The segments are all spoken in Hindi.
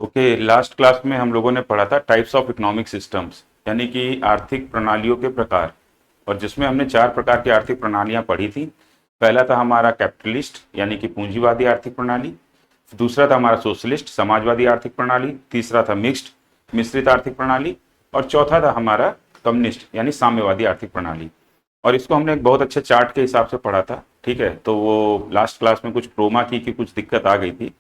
ओके, लास्ट क्लास में हम लोगों ने पढ़ा था टाइप्स ऑफ इकोनॉमिक सिस्टम्स, यानी कि आर्थिक प्रणालियों के प्रकार। और जिसमें हमने 4 प्रकार की आर्थिक प्रणालियां पढ़ी थी। पहला था हमारा कैपिटलिस्ट यानी कि पूंजीवादी आर्थिक प्रणाली। दूसरा था हमारा सोशलिस्ट समाजवादी आर्थिक प्रणाली। तीसरा था मिक्स्ड मिश्रित आर्थिक प्रणाली। और चौथा था हमारा कम्युनिस्ट यानी साम्यवादी आर्थिक प्रणाली। और इसको हमने एक बहुत अच्छे चार्ट के हिसाब से पढ़ा था। ठीक है, तो वो लास्ट क्लास में कुछ क्रोमा की कुछ दिक्कत आ गई थी,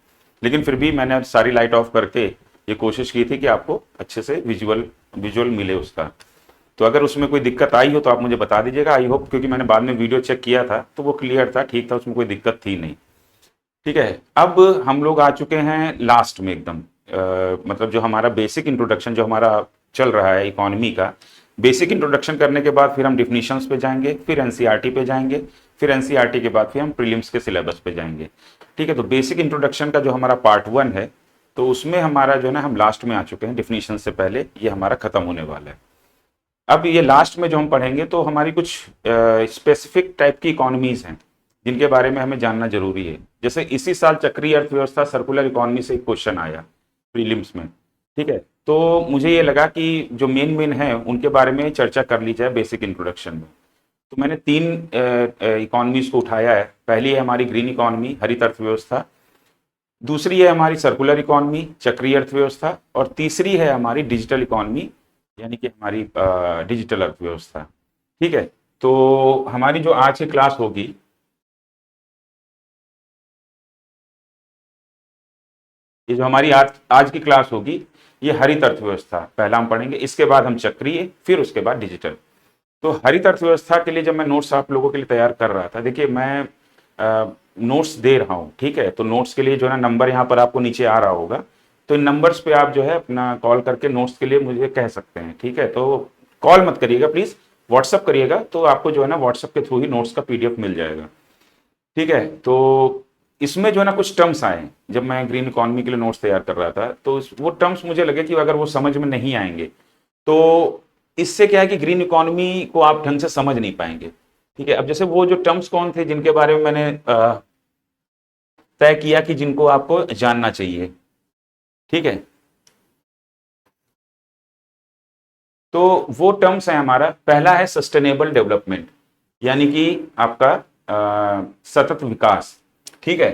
लेकिन फिर भी मैंने सारी लाइट ऑफ करके ये कोशिश की थी कि आपको अच्छे से विजुअल विजुअल मिले उसका। तो अगर उसमें कोई दिक्कत आई हो तो आप मुझे बता दीजिएगा। आई होप, क्योंकि मैंने बाद में वीडियो चेक किया था तो वो क्लियर था, ठीक था, उसमें कोई दिक्कत थी नहीं। ठीक है, अब हम लोग आ चुके हैं लास्ट में एकदम, मतलब जो हमारा बेसिक इंट्रोडक्शन जो हमारा चल रहा है इकोनॉमी का। बेसिक इंट्रोडक्शन करने के बाद फिर हम डिफिनीशंस पे जाएंगे, फिर एनसीईआरटी पे जाएंगे, फिर एनसीईआरटी के बाद फिर हम प्रीलिम्स के सिलेबस पे जाएंगे। ठीक है, तो बेसिक इंट्रोडक्शन का जो हमारा पार्ट 1 है, तो उसमें हमारा जो है ना, हम लास्ट में आ चुके हैं, डिफिनीशन से पहले ये हमारा खत्म होने वाला है। अब ये लास्ट में जो हम पढ़ेंगे तो हमारी कुछ स्पेसिफिक टाइप की इकोनॉमीज हैं जिनके बारे में हमें जानना जरूरी है। जैसे इसी साल चक्रीय अर्थव्यवस्था सर्कुलर इकोनॉमी से एक क्वेश्चन आया प्रीलिम्स में। ठीक है, तो मुझे ये लगा कि जो मेन मेन है उनके बारे में चर्चा कर ली जाए बेसिक इंट्रोडक्शन में। तो मैंने 3 इकोनॉमीज को उठाया है। पहली है हमारी ग्रीन इकोनॉमी हरित अर्थव्यवस्था, दूसरी है हमारी सर्कुलर इकोनॉमी चक्रीय अर्थव्यवस्था, और तीसरी है हमारी डिजिटल इकोनॉमी यानी कि हमारी डिजिटल अर्थव्यवस्था। ठीक है, तो हमारी जो आज की क्लास होगी, ये जो हमारी आज की क्लास होगी, ये हरित अर्थव्यवस्था पहला हम पढ़ेंगे, इसके बाद हम चक्रीय, फिर उसके बाद डिजिटल। तो हरित अर्थव्यवस्था के लिए जब मैं नोट्स आप लोगों के लिए तैयार कर रहा था, देखिए मैं नोट्स दे रहा हूँ। ठीक है, तो नोट्स के लिए जो है ना, नंबर यहाँ पर आपको नीचे आ रहा होगा। तो इन नंबर्स पे आप जो है अपना कॉल करके नोट्स के लिए मुझे कह सकते हैं। ठीक है, तो कॉल मत करिएगा प्लीज, व्हाट्सअप करिएगा, तो आपको जो है ना व्हाट्सअप के थ्रू ही नोट्स का पीडीएफ मिल जाएगा। ठीक है, तो इसमें जो है ना कुछ टर्म्स आए जब मैं ग्रीन इकोनॉमी के लिए नोट्स तैयार कर रहा था, तो वो टर्म्स मुझे लगे कि अगर वो समझ में नहीं आएंगे तो इससे क्या है कि ग्रीन इकोनॉमी को आप ढंग से समझ नहीं पाएंगे। ठीक है, अब जैसे वो जो टर्म्स कौन थे जिनके बारे में मैंने तय किया कि जिनको आपको जानना चाहिए। ठीक है, तो वो टर्म्स है हमारा, पहला है सस्टेनेबल डेवलपमेंट यानी कि आपका सतत विकास। ठीक है,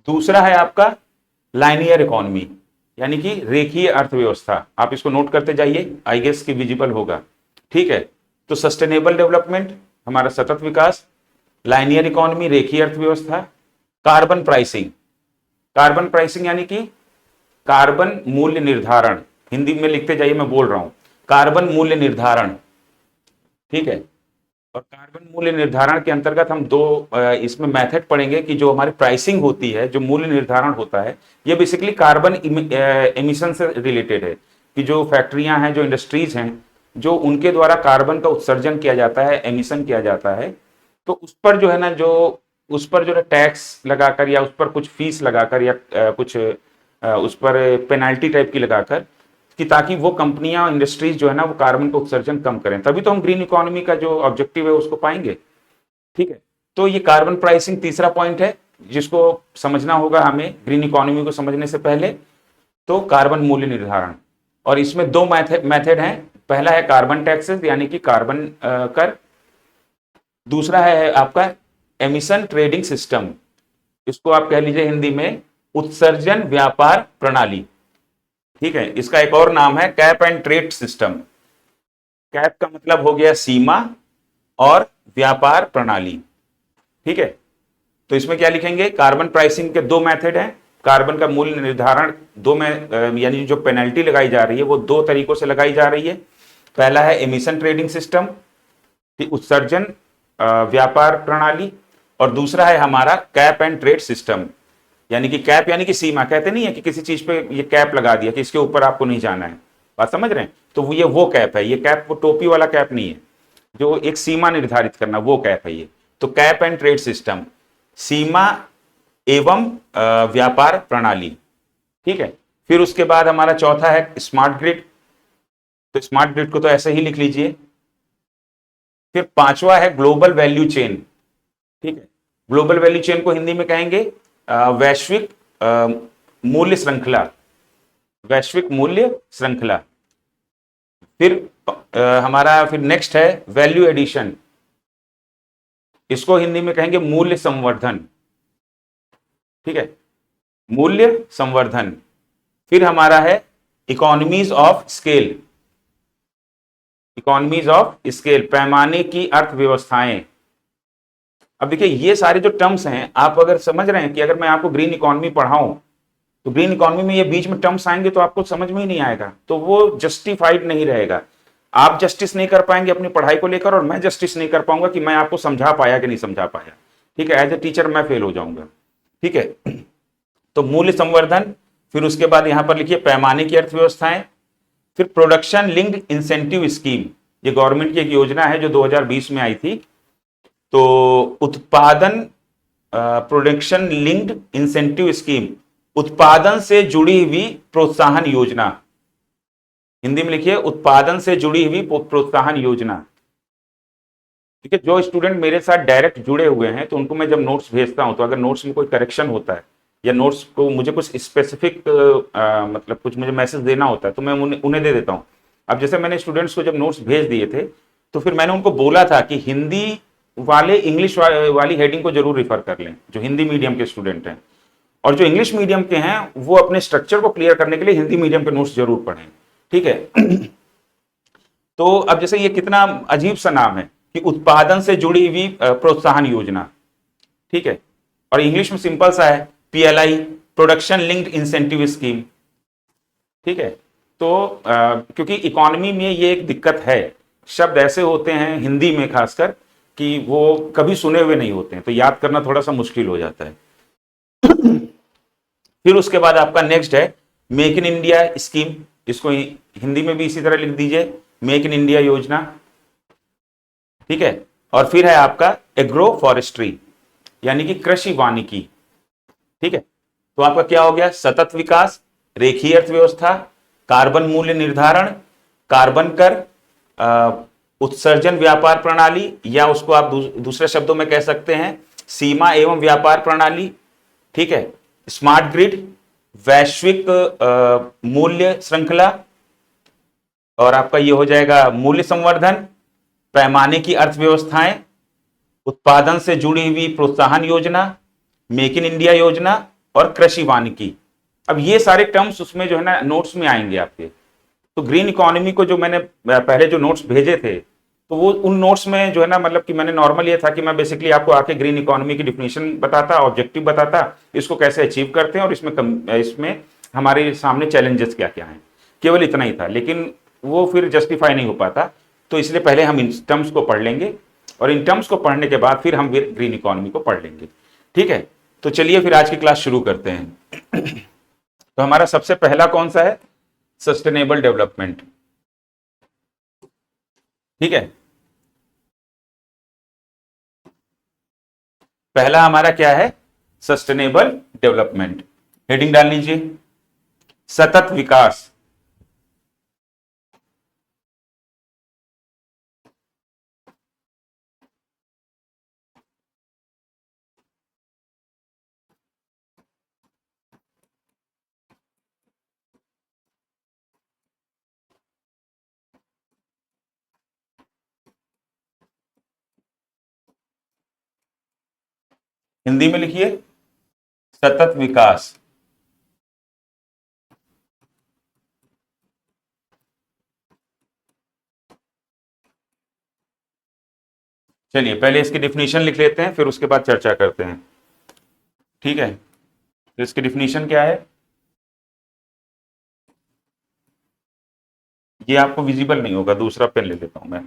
दूसरा है आपका लाइनियर इकोनॉमी यानी कि रेखीय अर्थव्यवस्था। आप इसको नोट करते जाइए, आई गेस कि विजिबल होगा। ठीक है, तो सस्टेनेबल डेवलपमेंट हमारा सतत विकास, लाइनियर इकोनॉमी रेखीय अर्थव्यवस्था, कार्बन प्राइसिंग। कार्बन प्राइसिंग यानी कि कार्बन मूल्य निर्धारण, हिंदी में लिखते जाइए, मैं बोल रहा हूं, कार्बन मूल्य निर्धारण। ठीक है, और कार्बन मूल्य निर्धारण के अंतर्गत हम दो इसमें मेथड पढ़ेंगे कि जो हमारी प्राइसिंग होती है, जो मूल्य निर्धारण होता है, ये बेसिकली कार्बन एमिशन से रिलेटेड है कि जो फैक्ट्रियां हैं, जो इंडस्ट्रीज हैं, जो उनके द्वारा कार्बन का उत्सर्जन किया जाता है, एमिशन किया जाता है, तो उस पर जो है ना, जो उस पर जो है टैक्स लगाकर या उस पर कुछ फीस लगाकर या कुछ उस पर पेनाल्टी टाइप की लगाकर, कि ताकि वो कंपनियां इंडस्ट्रीज जो है ना वो कार्बन का उत्सर्जन कम करें, तभी तो हम ग्रीन इकोनॉमी का जो ऑब्जेक्टिव है उसको पाएंगे। ठीक है, तो ये कार्बन प्राइसिंग तीसरा पॉइंट है जिसको समझना होगा हमें ग्रीन इकोनॉमी को समझने से पहले। तो कार्बन मूल्य निर्धारण, और इसमें दो मेथड हैं। पहला है कार्बन टैक्सेस यानी कि कार्बन कर, दूसरा है आपका एमिशन ट्रेडिंग सिस्टम, इसको आप कह लीजिए हिंदी में उत्सर्जन व्यापार प्रणाली। ठीक है, इसका एक और नाम है cap and trade system. Cap का मतलब हो गया सीमा, और व्यापार प्रणाली। ठीक है, तो इसमें क्या लिखेंगे, कार्बन प्राइसिंग के दो मेथड हैं। कार्बन का मूल्य निर्धारण दो में यानी जो पेनल्टी लगाई जा रही है वो दो तरीकों से लगाई जा रही है। पहला है एमिशन ट्रेडिंग सिस्टम, उत्सर्जन व्यापार प्रणाली, और दूसरा है हमारा कैप एंड ट्रेड सिस्टम। यानी कि कैप यानी कि सीमा, कहते नहीं है कि किसी चीज पे ये कैप लगा दिया कि इसके ऊपर आपको नहीं जाना है, बात समझ रहे हैं? तो ये वो कैप है, ये कैप वो टोपी वाला कैप नहीं है, जो एक सीमा निर्धारित करना, वो कैप है ये। तो कैप एंड ट्रेड सिस्टम, सीमा एवं व्यापार प्रणाली। ठीक है, फिर उसके बाद हमारा चौथा है स्मार्ट ग्रिड। तो स्मार्ट ग्रिड को तो ऐसे ही लिख लीजिए। फिर पांचवा है ग्लोबल वैल्यू चेन। ठीक है, ग्लोबल वैल्यू चेन को हिंदी में कहेंगे वैश्विक मूल्य श्रृंखला, वैश्विक मूल्य श्रृंखला। फिर हमारा फिर नेक्स्ट है वैल्यू एडिशन, इसको हिंदी में कहेंगे मूल्य संवर्धन। ठीक है, मूल्य संवर्धन। फिर हमारा है economies of scale, economies of scale, पैमाने की अर्थव्यवस्थाएं। अब देखिए ये सारे जो टर्म्स हैं, आप अगर समझ रहे हैं कि अगर मैं आपको ग्रीन इकोनॉमी पढ़ाऊं तो ग्रीन इकोनॉमी में ये बीच में टर्म्स आएंगे तो आपको समझ में ही नहीं आएगा, तो वो जस्टिफाइड नहीं रहेगा। आप जस्टिस नहीं कर पाएंगे अपनी पढ़ाई को लेकर, और मैं जस्टिस नहीं कर पाऊंगा कि मैं आपको समझा पाया कि नहीं समझा पाया। ठीक है, एज ए टीचर मैं फेल हो जाऊंगा। ठीक है, तो मूल्य संवर्धन, फिर उसके बाद यहां पर लिखिए पैमाने की अर्थव्यवस्थाएं, फिर प्रोडक्शन लिंक्ड इंसेंटिव स्कीम, ये गवर्नमेंट की एक योजना है जो 2020 में आई थी। तो उत्पादन, प्रोडक्शन लिंक्ड इंसेंटिव स्कीम, उत्पादन से जुड़ी हुई प्रोत्साहन योजना, हिंदी में लिखिए उत्पादन से जुड़ी हुई प्रोत्साहन योजना। ठीक है, जो स्टूडेंट मेरे साथ डायरेक्ट जुड़े हुए हैं तो उनको मैं जब नोट्स भेजता हूं तो अगर नोट्स में कोई करेक्शन होता है या नोट्स को मुझे कुछ स्पेसिफिक मतलब कुछ मुझे मैसेज देना होता है तो मैं उन्हें दे देता हूं। अब जैसे मैंने स्टूडेंट्स को जब नोट्स भेज दिए थे तो फिर मैंने उनको बोला था कि हिंदी वाले इंग्लिश वाली हेडिंग को जरूर रिफर कर लें, जो हिंदी मीडियम के स्टूडेंट हैं, और जो इंग्लिश मीडियम के हैं वो अपने स्ट्रक्चर को क्लियर करने के लिए हिंदी मीडियम के नोट्स जरूर पढ़ें। ठीक है, तो अब जैसे ये कितना अजीब सा नाम है कि उत्पादन से जुड़ी हुई प्रोत्साहन योजना। ठीक है, और इंग्लिश में सिंपल सा है PLI, production linked incentive scheme. ठीक है, तो क्योंकि इकोनॉमी में ये एक दिक्कत है, शब्द ऐसे होते हैं हिंदी में खासकर कि वो कभी सुने हुए नहीं होते हैं, तो याद करना थोड़ा सा मुश्किल हो जाता है। फिर उसके बाद आपका नेक्स्ट है मेक इन इंडिया स्कीम, इसको हिंदी में भी इसी तरह लिख दीजिए, मेक इन इंडिया योजना। ठीक है, और फिर है आपका एग्रो फॉरेस्ट्री, यानी कि कृषि वानिकी। ठीक है, तो आपका क्या हो गया, सतत विकास, रेखीय अर्थव्यवस्था, कार्बन मूल्य निर्धारण, कार्बन कर, उत्सर्जन व्यापार प्रणाली, या उसको आप दूसरे शब्दों में कह सकते हैं सीमा एवं व्यापार प्रणाली। ठीक है, स्मार्ट ग्रिड, वैश्विक मूल्य श्रृंखला, और आपका ये हो जाएगा मूल्य संवर्धन, पैमाने की अर्थव्यवस्थाएं, उत्पादन से जुड़ी हुई प्रोत्साहन योजना, मेक इन इंडिया योजना, और कृषि वानिकी। अब ये सारे टर्म्स उसमें जो है ना नोट्स में आएंगे आपके। तो ग्रीन इकोनॉमी को जो मैंने पहले जो नोट्स भेजे थे तो वो उन नोट्स में जो है ना, मतलब कि मैंने नॉर्मल ये था कि मैं बेसिकली आपको आके ग्रीन इकोनॉमी की डिफिनेशन बताता, ऑब्जेक्टिव बताता, इसको कैसे अचीव करते हैं और इसमें हमारे सामने चैलेंजेस क्या क्या हैं, केवल इतना ही था। लेकिन वो फिर जस्टिफाई नहीं हो पाता, तो इसलिए पहले हम इन टर्म्स को पढ़ लेंगे और इन टर्म्स को पढ़ने के बाद फिर हम ग्रीन इकोनॉमी को पढ़ लेंगे। ठीक है, तो चलिए फिर आज की क्लास शुरू करते हैं। तो हमारा सबसे पहला कौन सा है, सस्टेनेबल डेवलपमेंट। ठीक है, पहला हमारा क्या है, सस्टेनेबल डेवलपमेंट। हेडिंग डाल लीजिए सतत विकास। हिंदी में लिखिए सतत विकास। चलिए पहले इसकी डिफिनीशन लिख लेते हैं, फिर उसके बाद चर्चा करते हैं। ठीक है, तो इसकी डिफिनीशन क्या है, ये आपको विजिबल नहीं होगा, दूसरा पेन ले लेता हूं मैं।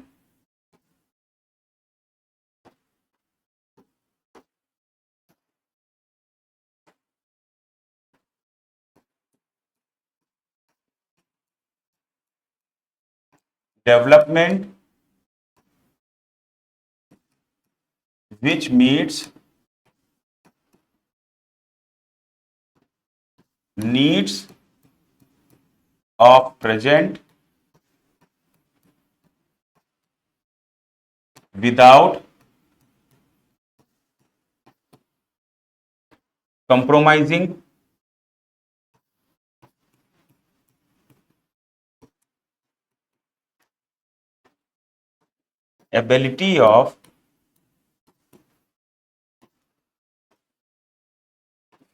Development which meets needs of present without compromising ability of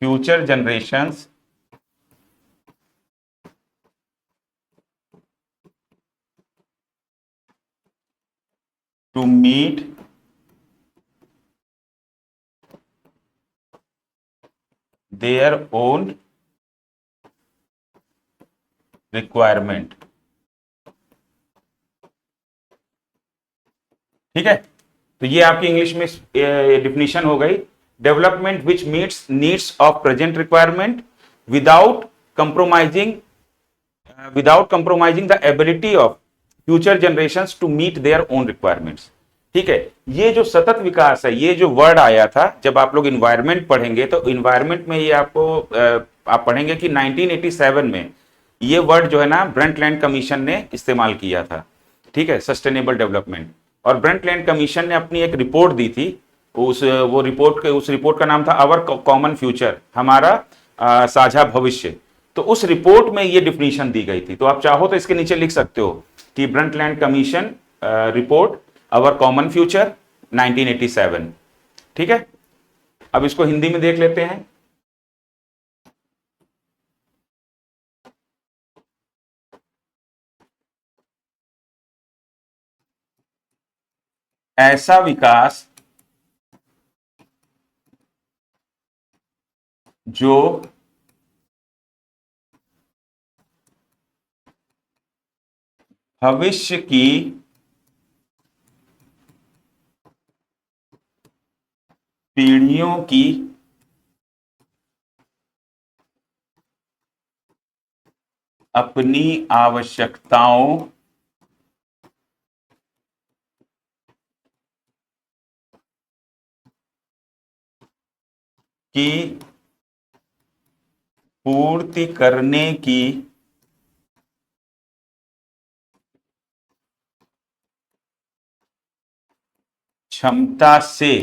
future generations to meet their own requirement. ठीक है, तो ये आपकी इंग्लिश में डिफिनीशन हो गई। Development which meets needs of present requirement without compromising the ability of future generations to meet their own requirements. ठीक है, ये जो सतत विकास है, ये जो वर्ड आया था, जब आप लोग इन्वायरमेंट पढ़ेंगे तो इन्वायरमेंट में ये आपको आप पढ़ेंगे कि 1987 में ये वर्ड जो है ना ब्रंटलैंड कमीशन ने इस्तेमाल किया था। ठीक है, सस्टेनेबल डेवलपमेंट। और ब्रंटलैंड कमीशन ने अपनी एक रिपोर्ट दी थी, उस रिपोर्ट का नाम था आवर कॉमन फ्यूचर, हमारा साझा भविष्य। तो उस रिपोर्ट में ये डिफिनीशन दी गई थी। तो आप चाहो तो इसके नीचे लिख सकते हो कि Brundtland commission report our common future 1987। ठीक है, अब इसको हिंदी में देख लेते हैं। ऐसा विकास जो भविष्य की पीढ़ियों की अपनी आवश्यकताओं की पूर्ति करने की क्षमता से।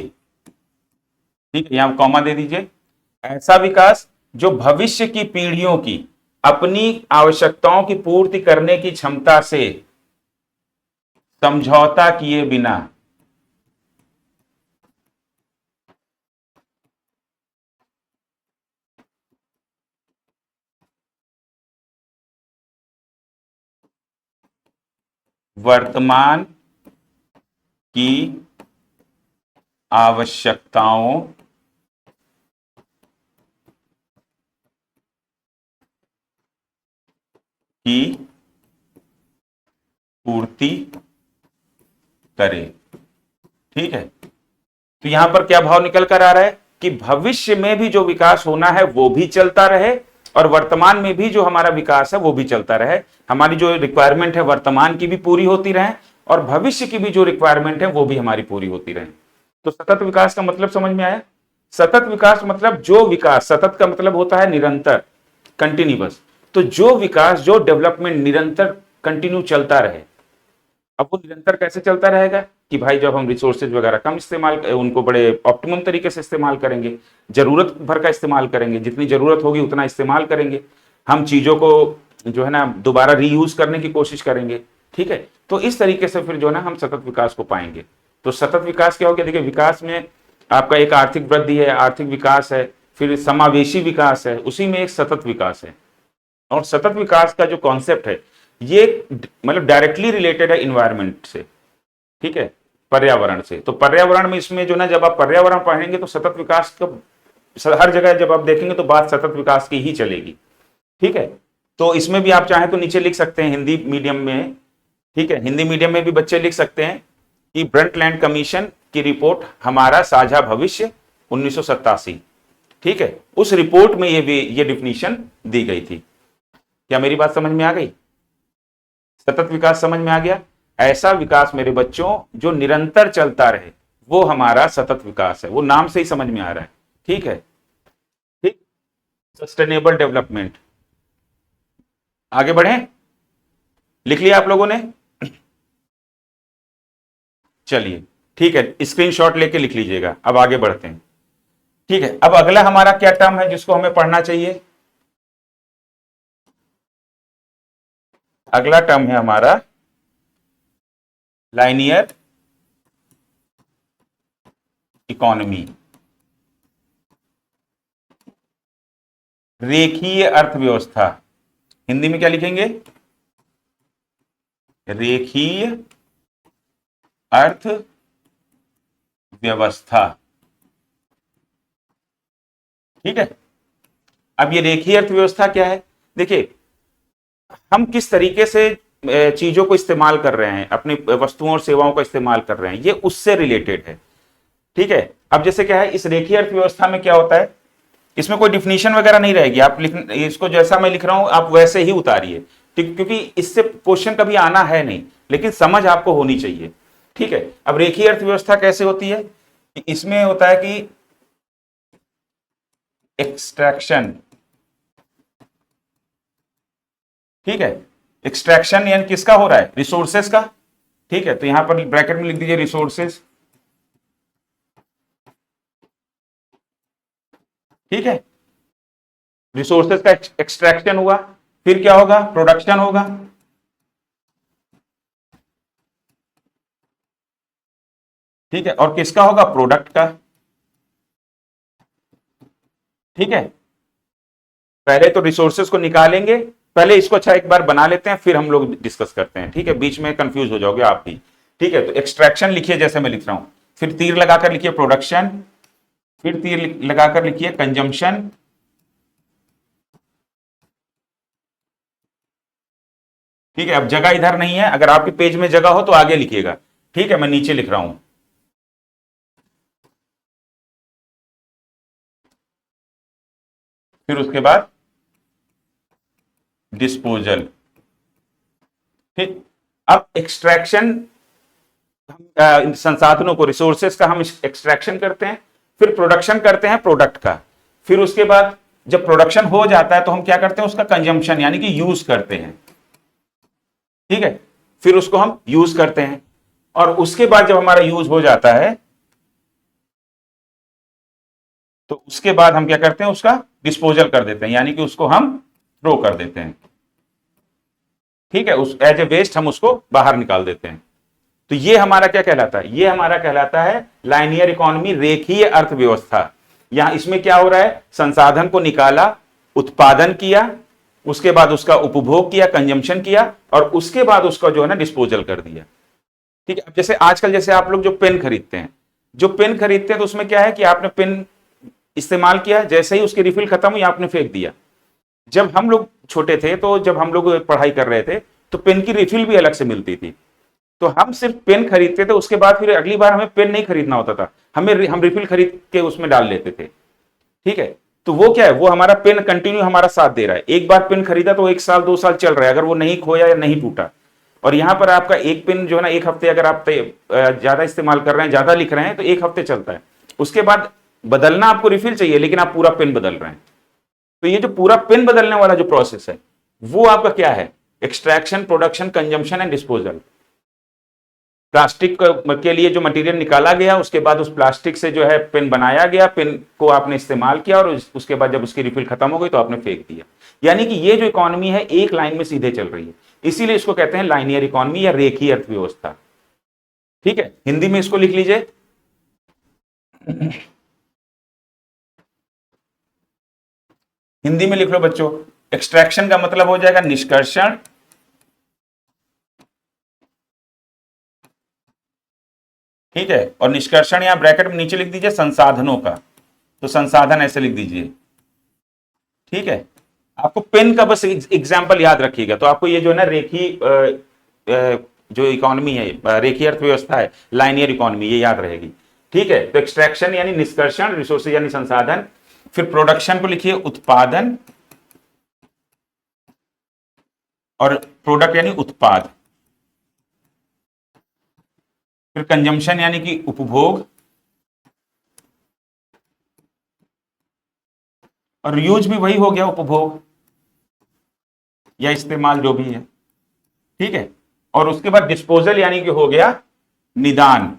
ठीक है, यहां कॉमा दे दीजिए। ऐसा विकास जो भविष्य की पीढ़ियों की अपनी आवश्यकताओं की पूर्ति करने की क्षमता से समझौता किए बिना वर्तमान की आवश्यकताओं की पूर्ति करे। ठीक है, तो यहां पर क्या भाव निकल कर आ रहा है कि भविष्य में भी जो विकास होना है वो भी चलता रहे, और वर्तमान में भी जो हमारा विकास है वो भी चलता रहे। हमारी जो रिक्वायरमेंट है वर्तमान की भी पूरी होती रहे, और भविष्य की भी जो रिक्वायरमेंट है वो भी हमारी पूरी होती रहे। तो सतत विकास का मतलब समझ में आया? सतत विकास मतलब जो विकास, सतत का मतलब होता है निरंतर, कंटिन्यूअस। तो जो विकास, जो डेवलपमेंट निरंतर कंटिन्यू चलता रहे। अब वो निरंतर कैसे चलता रहेगा कि भाई जब हम रिसोर्सेज वगैरह कम इस्तेमाल, उनको बड़े ऑप्टिमम तरीके से इस्तेमाल करेंगे, जरूरत भर का इस्तेमाल करेंगे, जितनी जरूरत होगी उतना इस्तेमाल करेंगे, हम चीजों को जो है ना दोबारा रीयूज करने की कोशिश करेंगे। ठीक है, तो इस तरीके से फिर जो है ना हम सतत विकास को पाएंगे। तो सतत विकास क्या हो गया? देखिए, विकास में आपका एक आर्थिक वृद्धि है, आर्थिक विकास है, फिर समावेशी विकास है, उसी में एक सतत विकास है। और सतत विकास का जो कॉन्सेप्ट है ये मतलब डायरेक्टली रिलेटेड है इन्वायरमेंट से। ठीक है, पर्यावरण से। तो पर्यावरण में इसमें जो ना जब आप पर्यावरण पढ़ेंगे तो सतत विकास का हर जगह जब आप देखेंगे तो बात सतत विकास की ही चलेगी। ठीक है, तो इसमें भी आप चाहें तो नीचे लिख सकते हैं हिंदी मीडियम में। ठीक है, हिंदी मीडियम में भी बच्चे लिख सकते हैं कि ब्रंटलैंड कमीशन की रिपोर्ट हमारा साझा भविष्य 1987। ठीक है, उस रिपोर्ट में ये डिफिनीशन दी गई थी। क्या मेरी बात समझ में आ गई? सतत विकास समझ में आ गया? ऐसा विकास मेरे बच्चों जो निरंतर चलता रहे वो हमारा सतत विकास है, वो नाम से ही समझ में आ रहा है। ठीक है, ठीक। सस्टेनेबल डेवलपमेंट, आगे बढ़े, लिख लिया आप लोगों ने? चलिए ठीक है, स्क्रीनशॉट लेके लिख लीजिएगा। अब आगे बढ़ते हैं। ठीक है, अब अगला हमारा क्या टर्म है जिसको हमें पढ़ना चाहिए? अगला टर्म है हमारा लाइनियर इकोनॉमी, रेखीय अर्थव्यवस्था, हिंदी में क्या लिखेंगे? रेखीय अर्थव्यवस्था। ठीक है। अब ये रेखीय अर्थव्यवस्था क्या है? देखिए, हम किस तरीके से चीजों को इस्तेमाल कर रहे हैं, अपनी वस्तुओं और सेवाओं का इस्तेमाल कर रहे हैं, ये उससे रिलेटेड है। ठीक है। अब जैसे क्या है, इस रेखीय अर्थव्यवस्था में क्या होता है, इसमें कोई डिफिनीशन वगैरह नहीं रहेगी, आप लिख, इसको जैसा मैं लिख रहा हूं आप वैसे ही उतारिए। ठीक, क्योंकि इससे क्वेश्चन कभी आना है नहीं, लेकिन समझ आपको होनी चाहिए। ठीक है। अब रेखीय अर्थव्यवस्था कैसे होती है? इसमें होता है कि एक्सट्रैक्शन, ठीक है, एक्सट्रैक्शन यानी किसका हो रहा है? रिसोर्सेस का। ठीक है, तो यहां पर ब्रैकेट में लिख दीजिए रिसोर्सेस। ठीक है, रिसोर्सेस का एक्सट्रैक्शन हुआ, फिर क्या होगा? प्रोडक्शन होगा। ठीक है, और किसका होगा? प्रोडक्ट का। ठीक है, पहले तो रिसोर्सेस को निकालेंगे, पहले इसको अच्छा एक बार बना लेते हैं, फिर हम लोग डिस्कस करते हैं। ठीक है, बीच में कंफ्यूज हो जाओगे आप भी। ठीक है, तो एक्सट्रैक्शन लिखिए जैसे मैं लिख रहा हूं, फिर तीर लगाकर लिखिए प्रोडक्शन, फिर तीर लगाकर लिखिए कंजम्पशन। ठीक है, अब जगह इधर नहीं है, अगर आपके पेज में जगह हो तो आगे लिखिएगा। ठीक है, मैं नीचे लिख रहा हूं। फिर उसके बाद डिस्पोजल। ठीक, अब एक्सट्रैक्शन, संसाधनों को, रिसोर्सेस का हम एक्सट्रैक्शन करते हैं, फिर प्रोडक्शन करते हैं प्रोडक्ट का, फिर उसके बाद जब प्रोडक्शन हो जाता है तो हम क्या करते हैं? उसका कंजम्पशन यानी कि यूज करते हैं। ठीक है, फिर उसको हम यूज करते हैं, और उसके बाद जब हमारा यूज हो जाता है तो उसके बाद हम क्या करते हैं? उसका डिस्पोजल कर देते हैं, यानी कि उसको हम थ्रो कर देते हैं। ठीक है, उस एज ए वेस्ट हम उसको बाहर निकाल देते हैं। तो ये हमारा क्या कहलाता है? ये हमारा कहलाता है लाइनियर इकोनॉमी, रेखीय अर्थव्यवस्था। यहां इसमें क्या हो रहा है? संसाधन को निकाला, उत्पादन किया, उसके बाद उसका उपभोग किया, कंजम्पशन किया, और उसके बाद उसका जो है ना डिस्पोजल कर दिया। ठीक है, अब जैसे आजकल जैसे आप लोग जो पेन खरीदते हैं, जो पेन खरीदते हैं तो उसमें क्या है कि आपने पेन इस्तेमाल किया, जैसे ही उसकी रिफिल खत्म हुई आपने फेंक दिया। जब हम लोग छोटे थे, तो जब हम लोग पढ़ाई कर रहे थे, तो पेन की रिफिल भी अलग से मिलती थी। तो हम सिर्फ पेन खरीदते थे, उसके बाद फिर अगली बार हमें पेन नहीं खरीदना होता था, हम रिफिल खरीद के उसमें डाल लेते थे। ठीक है, तो वो क्या है? वो हमारा पेन कंटिन्यू हमारा साथ दे रहा है। एक बार पेन खरीदा तो 1 साल 2 साल चल रहा है, अगर वो नहीं खोया या नहीं टूटा। और यहां पर आपका एक पेन जो है ना, एक हफ्ते अगर आप ज्यादा इस्तेमाल कर रहे हैं, ज्यादा लिख रहे हैं, तो 1 हफ्ते चलता है। उसके बाद बदलना आपको रिफिल चाहिए, लेकिन आप पूरा पेन बदल रहे हैं। तो ये जो पूरा पेन बदलने वाला जो प्रोसेस है, वो आपका क्या है? Extraction, production, consumption and disposal. Plastic के लिए जो मटेरियल निकाला गया, उसके बाद उस प्लास्टिक से जो है पेन बनाया गया, पेन को आपने इस्तेमाल किया, और उसके बाद जब उसकी रिफिल खत्म हो गई तो आपने फेंक दिया। यानी कि ये जो इकोनॉमी है एक लाइन में सीधे चल रही है, इसीलिए इसको कहते हैं लाइनियर इकोनॉमी या रेखीय अर्थव्यवस्था। ठीक है, हिंदी में इसको लिख लीजिए। हिंदी में लिख लो बच्चों। एक्सट्रैक्शन का मतलब हो जाएगा निष्कर्षण, ठीक है, और निष्कर्षण यहां ब्रैकेट में नीचे लिख दीजिए संसाधनों का, तो संसाधन ऐसे लिख दीजिए। ठीक है, आपको पेन का बस एग्जाम्पल याद रखिएगा, तो आपको ये जो है ना जो इकोनॉमी है, रेखीय अर्थव्यवस्था है, लाइनियर इकोनॉमी, ये याद रहेगी। ठीक है, तो एक्सट्रैक्शन यानी निष्कर्षण, रिसोर्सेज यानी संसाधन, फिर प्रोडक्शन को लिखिए उत्पादन, और प्रोडक्ट यानी उत्पाद, फिर कंजम्पशन यानी कि उपभोग, और यूज भी वही हो गया, उपभोग या इस्तेमाल जो भी है। ठीक है, और उसके बाद डिस्पोजल यानी कि हो गया निदान,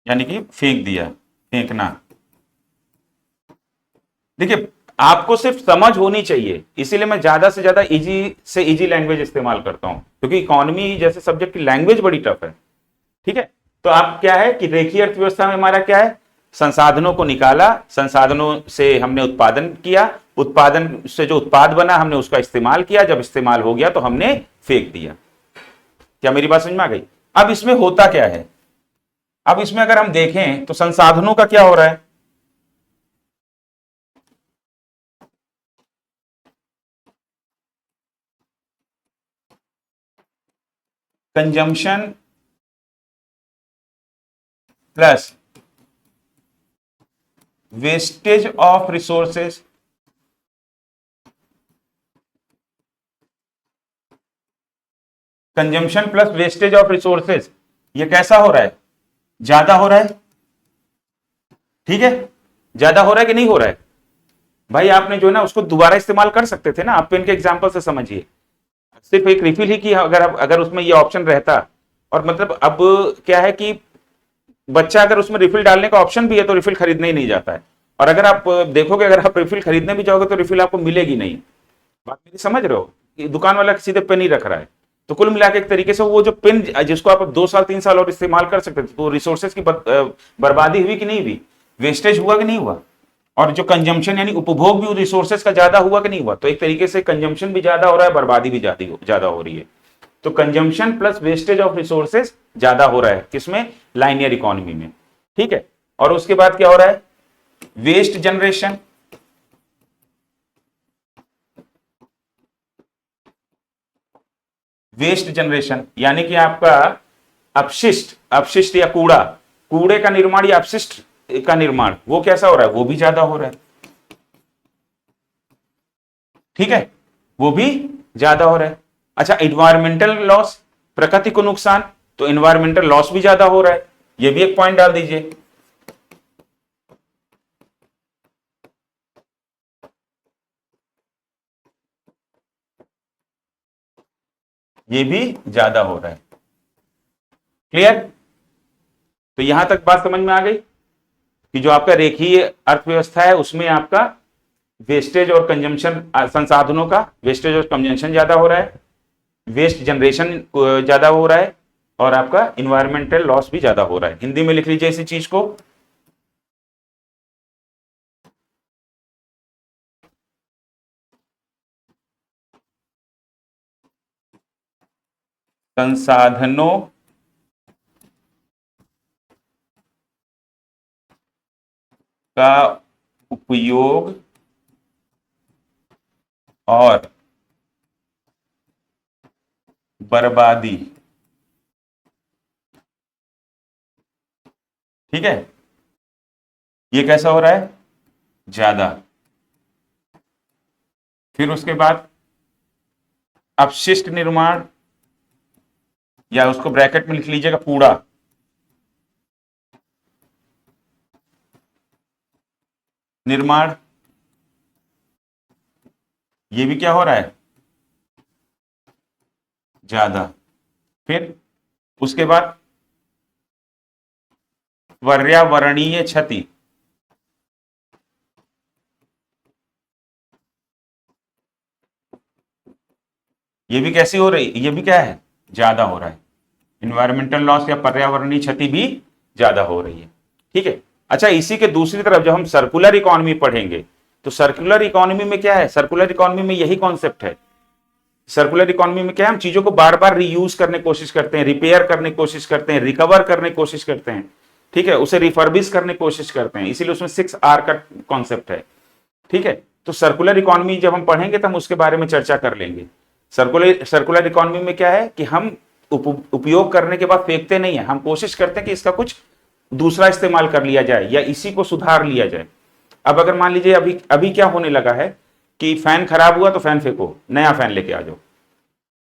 यानी कि फेंक दिया, फेंकना। देखिए, आपको सिर्फ समझ होनी चाहिए, इसीलिए मैं ज्यादा से ज्यादा इजी से इजी लैंग्वेज इस्तेमाल करता हूं, क्योंकि इकोनॉमी जैसे सब्जेक्ट की लैंग्वेज बड़ी टफ है। ठीक है, तो आप क्या है कि रेखीय अर्थव्यवस्था में हमारा क्या है, संसाधनों को निकाला, संसाधनों से हमने उत्पादन किया, उत्पादन से जो उत्पाद बना हमने उसका इस्तेमाल किया, जब इस्तेमाल हो गया तो हमने फेंक दिया। क्या मेरी बात समझ में आ गई? अब इसमें होता क्या है, अब इसमें अगर हम देखें तो संसाधनों का क्या हो रहा है, consumption plus wastage of resources, consumption plus wastage of resources, ये कैसा हो रहा है, ज्यादा हो रहा है। ठीक है, ज्यादा हो रहा है कि नहीं हो रहा है? भाई आपने जो है ना उसको दोबारा इस्तेमाल कर सकते थे ना, आप पेन के एग्जांपल से समझिए, सिर्फ एक रिफिल ही की, अगर उसमें ये ऑप्शन रहता, और मतलब अब क्या है कि बच्चा अगर उसमें रिफिल डालने का ऑप्शन भी है तो रिफिल खरीदने ही नहीं जाता है, और अगर आप देखोगे अगर आप रिफिल खरीदने भी जाओगे तो रिफिल आपको मिलेगी नहीं। बात मेरी समझ रहे हो कि दुकान वाला सीधे पेन ही रख रहा है। तो कुल मिलाकर एक तरीके से वो जो पेन जिसको आप 2 साल 3 साल और इस्तेमाल कर सकते थे, तो रिसोर्सेज की बर्बादी हुई कि नहीं हुई, वेस्टेज हुआ कि नहीं हुआ, और जो कंजम्पशन यानी उपभोग भी रिसोर्सेज का ज्यादा हुआ कि नहीं हुआ। तो एक तरीके से कंजम्पशन भी ज्यादा हो रहा है, बर्बादी भी ज्यादा हो रही है। तो consumption plus wastage of resources ज्यादा हो रहा है किसमें, लाइनियर इकोनॉमी में। ठीक है, और उसके बाद क्या हो रहा है, वेस्ट जनरेशन, वेस्ट जनरेशन यानी कि आपका अपशिष्ट, अपशिष्ट या कूड़ा, कूड़े का निर्माण या अपशिष्ट का निर्माण, वो कैसा हो रहा है, वो भी ज्यादा हो रहा है। ठीक है, वो भी ज्यादा हो रहा है। अच्छा, इन्वायरमेंटल लॉस, प्रकृति को नुकसान, तो इन्वायरमेंटल लॉस भी ज्यादा हो रहा है, ये भी एक पॉइंट डाल दीजिए। ये भी ज्यादा हो रहा है। क्लियर? तो यहां तक बात समझ में आ गई कि जो आपका रेखीय अर्थव्यवस्था है उसमें आपका वेस्टेज और कंजम्पशन, संसाधनों का वेस्टेज और कंजम्पशन ज्यादा हो रहा है, वेस्ट जनरेशन ज्यादा हो रहा है, और आपका इन्वायरमेंटल लॉस भी ज्यादा हो रहा है। हिंदी में लिख लीजिए इसी चीज को, संसाधनों का उपयोग और बर्बादी। ठीक है, ये कैसा हो रहा है, ज्यादा। फिर उसके बाद अपशिष्ट निर्माण, या उसको ब्रैकेट में लिख लीजिएगा कूड़ा, निर्माण, ये भी क्या हो रहा है, ज्यादा। फिर उसके बाद पर्यावरणीय क्षति, ये भी कैसी हो रही, ये भी क्या है, ज्यादा हो रहा है। इन्वायरमेंटल लॉस या पर्यावरणीय क्षति भी ज्यादा हो रही है। ठीक है, अच्छा इसी के दूसरी तरफ जब हम सर्कुलर इकोनॉमी पढ़ेंगे तो सर्कुलर इकोनॉमी में क्या है, सर्कुलर इकोनॉमी में यही कॉन्सेप्ट है। सर्कुलर इकोनॉमी में क्या है, हम चीजों को बार बार रीयूज करने की कोशिश करते हैं, रिपेयर करने की कोशिश करते हैं, रिकवर करने की कोशिश करते हैं। ठीक है, उसे रिफर्बिश करने की कोशिश करते हैं, इसीलिए उसमें 6R का कॉन्सेप्ट है। ठीक है, तो सर्कुलर इकोनॉमी जब हम पढ़ेंगे तो हम उसके बारे में चर्चा कर लेंगे। सर्कुलर इकोनॉमी में क्या है कि हम उपयोग करने के बाद फेंकते नहीं है, हम कोशिश करते हैं कि इसका कुछ दूसरा इस्तेमाल कर लिया जाए या इसी को सुधार लिया जाए। अब अगर मान लीजिए अभी अभी क्या होने लगा है कि फैन खराब हुआ तो फैन फेंको, नया फैन लेके आ जाओ।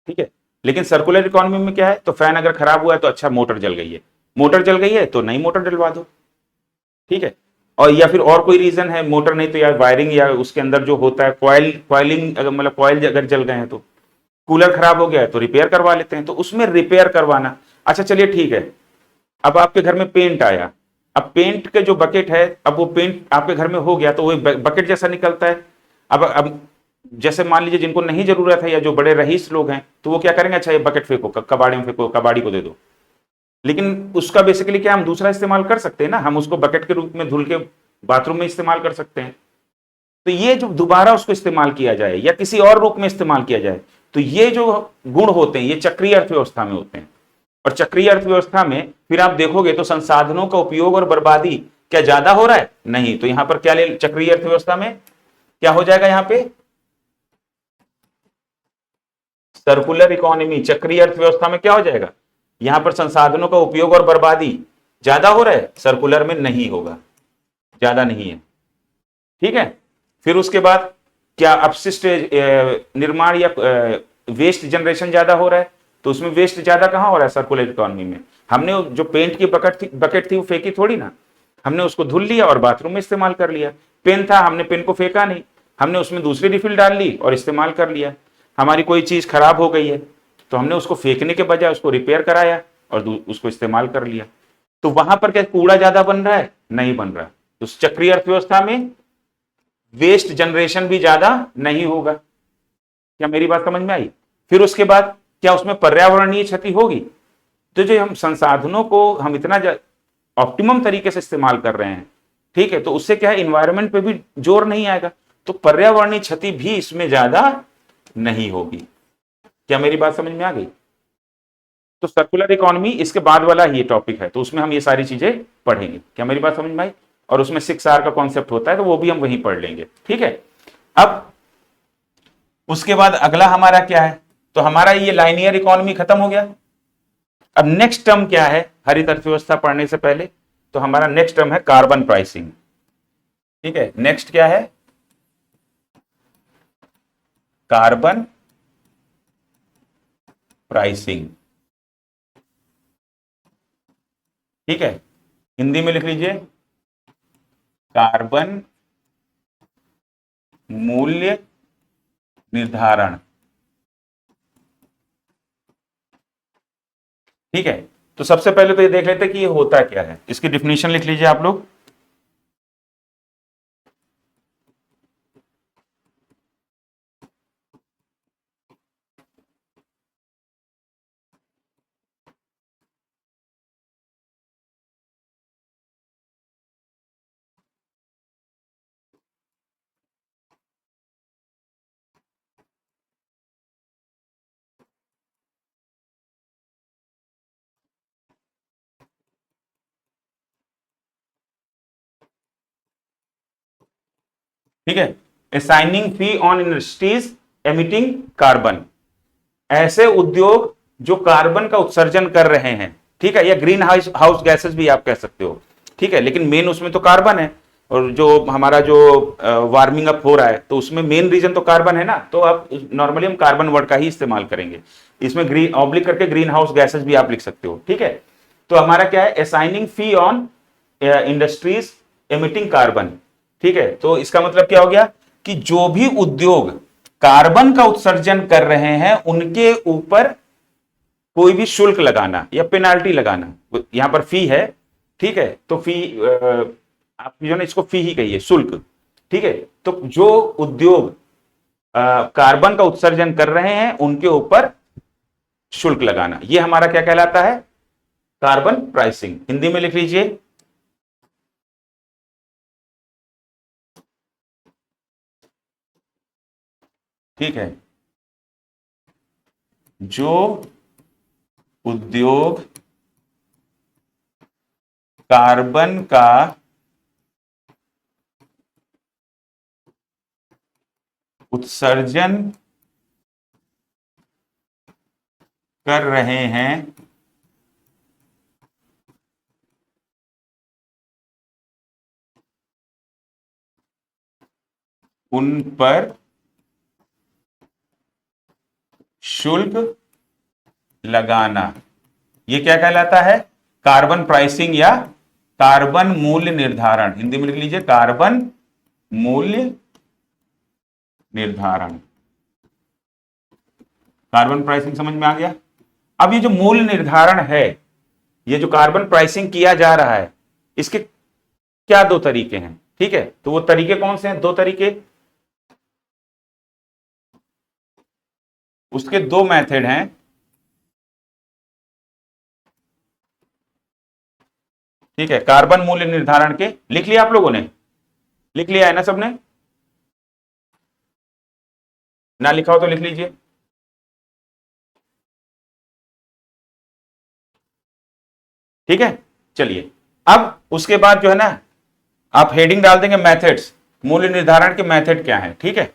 ठीक है, लेकिन सर्कुलर इकोनॉमी में क्या है, तो फैन अगर खराब हुआ है तो अच्छा मोटर जल गई है, मोटर जल गई है तो नई मोटर डलवा दो। ठीक है, और या फिर और कोई रीजन है, मोटर नहीं तो यार वायरिंग या उसके अंदर जो होता है कॉइलिंग, अगर मतलब कॉइल अगर जल गए हैं, तो कूलर खराब हो गया है तो रिपेयर करवा लेते हैं, तो उसमें रिपेयर करवाना। अच्छा चलिए ठीक है, अब आपके घर में पेंट आया, अब पेंट के जो बकेट है, अब वो पेंट आपके घर में हो गया तो वो बकेट जैसा निकलता है, अब जैसे मान लीजिए जिनको नहीं जरूरत है या जो बड़े रईस लोग हैं तो वो क्या करेंगे, अच्छा ये बकेट फेंको, कबाड़ी में फेंको, कबाड़ी को दे दो। लेकिन उसका बेसिकली क्या हम दूसरा इस्तेमाल कर सकते हैं ना, हम उसको बकेट के रूप में धुल के बाथरूम में इस्तेमाल कर सकते हैं। तो ये जो दोबारा उसको इस्तेमाल किया जाए या किसी और रूप में इस्तेमाल किया जाए, तो ये जो गुण होते हैं ये चक्रीय अर्थव्यवस्था में होते हैं। और चक्रीय अर्थव्यवस्था में फिर आप देखोगे तो संसाधनों का उपयोग और बर्बादी क्या ज्यादा हो रहा है? नहीं। तो यहां पर क्या ले, चक्रीय अर्थव्यवस्था में क्या हो जाएगा, यहां पे सर्कुलर इकोनॉमी। चक्रीय अर्थव्यवस्था में क्या हो जाएगा, यहां पर संसाधनों का उपयोग और बर्बादी ज्यादा हो रहा है, सर्कुलर में नहीं होगा, ज्यादा नहीं है। ठीक है। फिर उसके बाद क्या अपशिष्ट निर्माण या वेस्ट जनरेशन ज्यादा हो रहा है? तो उसमें वेस्ट ज्यादा कहां हो रहा है, सर्कुलर इकोनॉमी में। हमने जो पेंट की बकेट थी वो फेंकी थोड़ी ना, हमने उसको धुल लिया और बाथरूम में इस्तेमाल कर लिया। पेन था, हमने पेन को फेंका नहीं, हमने उसमें दूसरी रिफिल डाल ली और इस्तेमाल कर लिया। हमारी कोई चीज खराब हो गई है तो हमने उसको फेंकने के बजाय उसको रिपेयर कराया और उसको इस्तेमाल कर लिया। तो वहां पर क्या कूड़ा ज्यादा बन रहा है? नहीं बन रहा। तो चक्रीय अर्थव्यवस्था में वेस्ट जनरेशन भी ज्यादा नहीं होगा। क्या मेरी बात समझ में आई? फिर उसके बाद क्या उसमें पर्यावरणीय क्षति होगी? तो जो हम संसाधनों को हम इतना ऑप्टिमम तरीके से इस्तेमाल कर रहे हैं, ठीक है, तो उससे क्या है, इन्वायरमेंट पे भी जोर नहीं आएगा, तो पर्यावरणीय क्षति भी इसमें ज्यादा नहीं होगी। क्या मेरी बात समझ में आ गई? तो सर्कुलर इकोनॉमी इसके बाद वाला ये टॉपिक है, तो उसमें हम ये सारी चीजें पढ़ेंगे। क्या मेरी बात समझ में आई? और उसमें 6R का कॉन्सेप्ट होता है तो वो भी हम वहीं पढ़ लेंगे। ठीक है। अब उसके बाद अगला हमारा क्या है, तो हमारा ये लाइनियर इकोनॉमी खत्म हो गया। अब नेक्स्ट टर्म क्या है हरित अर्थव्यवस्था पढ़ने से पहले, तो हमारा नेक्स्ट टर्म है कार्बन प्राइसिंग। ठीक है, नेक्स्ट क्या है, कार्बन प्राइसिंग। ठीक है, हिंदी में लिख लीजिए कार्बन मूल्य निर्धारण। ठीक है, तो सबसे पहले तो ये देख लेते हैं कि ये होता क्या है, इसकी डिफिनीशन लिख लीजिए आप लोग। ठीक है, assigning fee on industries emitting carbon, ऐसे उद्योग जो कार्बन का उत्सर्जन कर रहे हैं। ठीक है, या ग्रीन हाउस गैसेस भी आप कह सकते हो। ठीक है, लेकिन मेन उसमें तो कार्बन है, और जो हमारा जो वार्मिंग अप हो रहा है तो उसमें मेन रीजन तो कार्बन है ना, तो अब नॉर्मली हम कार्बन वर्ड का ही इस्तेमाल करेंगे। इसमें ग्रीन ऑब्लिक करके ग्रीन हाउस गैसेस भी आप लिख सकते हो। ठीक है, तो हमारा क्या है, assigning fee on industries emitting carbon. ठीक है, तो इसका मतलब क्या हो गया कि जो भी उद्योग कार्बन का उत्सर्जन कर रहे हैं उनके ऊपर कोई भी शुल्क लगाना या पेनाल्टी लगाना, यहां पर फी है। ठीक है, तो फी आप जो ना इसको फी ही कहिए, शुल्क। ठीक है, तो जो उद्योग कार्बन का उत्सर्जन कर रहे हैं उनके ऊपर शुल्क लगाना, यह हमारा क्या कहलाता है, कार्बन प्राइसिंग। हिंदी में लिख लीजिए ठीक है, जो उद्योग कार्बन का उत्सर्जन कर रहे हैं उन पर शुल्क लगाना, यह क्या कहलाता है, कार्बन प्राइसिंग या कार्बन मूल्य निर्धारण। हिंदी में लिख लीजिए कार्बन मूल्य निर्धारण। कार्बन प्राइसिंग समझ में आ गया? अब ये जो मूल्य निर्धारण है, ये जो कार्बन प्राइसिंग किया जा रहा है, इसके क्या दो तरीके हैं। ठीक है, तो वो तरीके कौन से हैं, दो तरीके। उसके दो मेथड हैं। ठीक है, कार्बन मूल्य निर्धारण के, लिख लिया आप लोगों ने? लिख लिया है ना सबने? ना लिखा हो तो लिख लीजिए। ठीक है, चलिए। अब उसके बाद जो है ना, आप हेडिंग डाल देंगे मेथड्स, मूल्य निर्धारण के मेथड क्या है। ठीक है,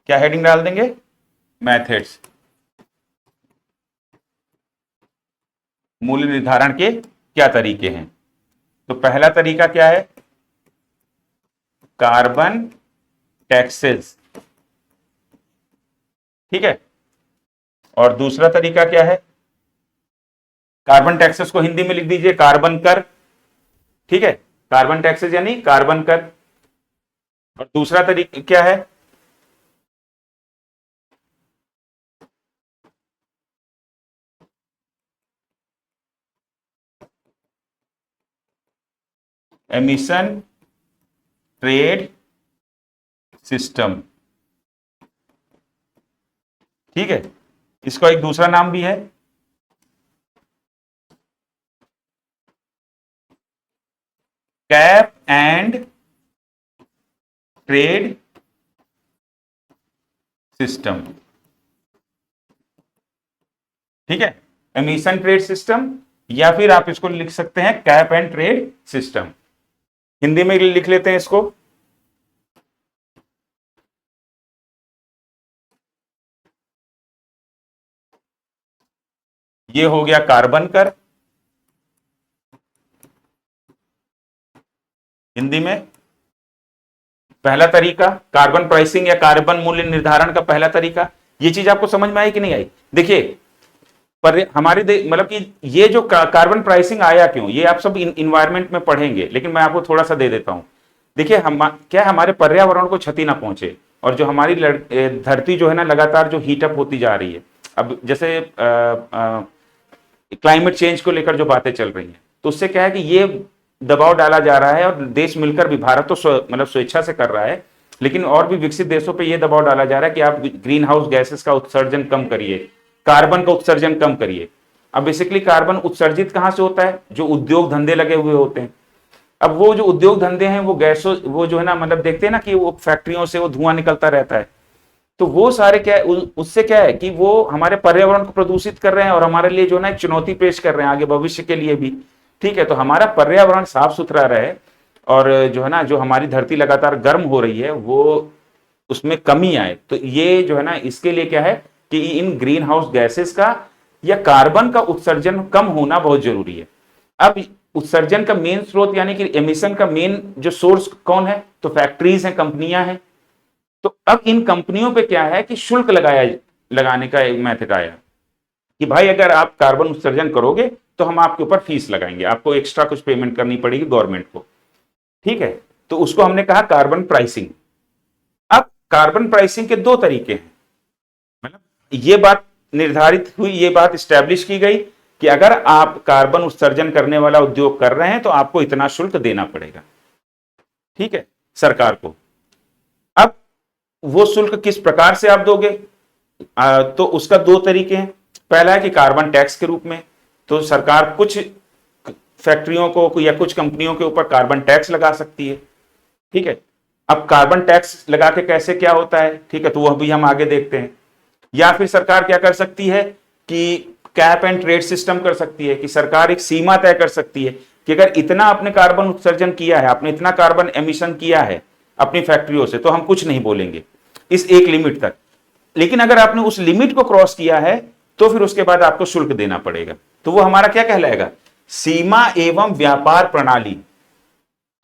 क्या हेडिंग डाल देंगे? मेथड्स, मूल्य निर्धारण के क्या तरीके हैं। तो पहला तरीका क्या है? Carbon taxes. ठीक है, और दूसरा तरीका क्या है? कार्बन टैक्सेस को हिंदी में लिख दीजिए कार्बन कर। ठीक है, कार्बन टैक्सेस यानी कार्बन कर। और दूसरा तरीका क्या है? Emission trade system. ठीक है, इसका एक दूसरा नाम भी है कैप एंड ट्रेड सिस्टम। ठीक है, एमिशन ट्रेड सिस्टम, या फिर आप इसको लिख सकते हैं cap and trade system. Hindi में लिख लेते हैं इसको। ये हो गया कार्बन कर हिंदी में। पहला तरीका कार्बन प्राइसिंग या कार्बन मूल्य निर्धारण का पहला तरीका। ये चीज आपको समझ में आई कि नहीं आई? देखिए, पर हमारे मतलब कि ये जो कार्बन प्राइसिंग आया क्यों, ये आप सब इन्वायरमेंट में पढ़ेंगे, लेकिन मैं आपको थोड़ा सा दे देता हूं। देखिए, हम क्या हमारे पर्यावरण को क्षति ना पहुंचे, और जो हमारी धरती जो है ना लगातार जो हीटअप होती जा रही है, अब जैसे क्लाइमेट चेंज को लेकर जो बातें चल रही हैं, तो उससे क्या है कि ये दबाव डाला जा रहा है, और देश मिलकर भी, भारत तो मतलब स्वेच्छा से कर रहा है, लेकिन और भी विकसित देशों पे ये दबाव डाला जा रहा है कि आप ग्रीन हाउस गैसेस का उत्सर्जन कम करिए, कार्बन का उत्सर्जन कम करिए। अब बेसिकली कार्बन उत्सर्जित कहां से होता है? जो उद्योग धंधे लगे हुए होते हैं। अब वो जो उद्योग धंधे हैं, वो गैसों, वो जो है ना, मतलब देखते हैं ना कि वो फैक्ट्रियों से वो धुआं निकलता रहता है। तो वो सारे क्या है, उससे क्या है कि वो हमारे पर्यावरण को प्रदूषित कर रहे हैं, और हमारे लिए जो है ना एक चुनौती पेश कर रहे हैं आगे भविष्य के लिए भी। ठीक है, तो हमारा पर्यावरण साफ सुथरा रहे, और जो है ना, जो हमारी धरती लगातार गर्म हो रही है, वो उसमें कमी आए, तो ये जो है ना, इसके लिए क्या है कि इन ग्रीन हाउस गैसेस का या कार्बन का उत्सर्जन कम होना बहुत जरूरी है। अब उत्सर्जन का मेन स्रोत यानी कि एमिशन का मेन जो सोर्स कौन है? तो फैक्ट्रीज हैं, कंपनियां हैं। तो अब इन कंपनियों पे क्या है कि शुल्क लगाने का एक मेथड आया कि भाई अगर आप कार्बन उत्सर्जन करोगे तो हम आपके ऊपर फीस लगाएंगे, आपको एक्स्ट्रा कुछ पेमेंट करनी पड़ेगी गवर्नमेंट को। ठीक है, तो उसको हमने कहा कार्बन प्राइसिंग। अब कार्बन प्राइसिंग के दो तरीके हैं, मतलब ये बात निर्धारित हुई, ये बात स्टैब्लिश की गई कि अगर आप कार्बन उत्सर्जन करने वाला उद्योग कर रहे हैं तो आपको इतना शुल्क देना पड़ेगा। ठीक है, सरकार को। अब वो शुल्क किस प्रकार से आप दोगे? तो उसका दो तरीके हैं। पहला है कि कार्बन टैक्स के रूप में, तो सरकार कुछ फैक्ट्रियों को या कुछ कंपनियों के ऊपर कार्बन टैक्स लगा सकती है। ठीक है, अब कार्बन टैक्स लगा के कैसे क्या होता है, ठीक है, तो वह भी हम आगे देखते हैं। या फिर सरकार क्या कर सकती है कि कैप एंड ट्रेड सिस्टम कर सकती है, कि सरकार एक सीमा तय कर सकती है कि अगर इतना आपने कार्बन उत्सर्जन किया है, आपने इतना कार्बन एमिशन किया है अपनी फैक्ट्रियों से, तो हम कुछ नहीं बोलेंगे इस एक लिमिट तक। लेकिन अगर आपने उस लिमिट को क्रॉस किया है तो फिर उसके बाद आपको शुल्क देना पड़ेगा। तो वो हमारा क्या कहलाएगा? सीमा एवं व्यापार प्रणाली।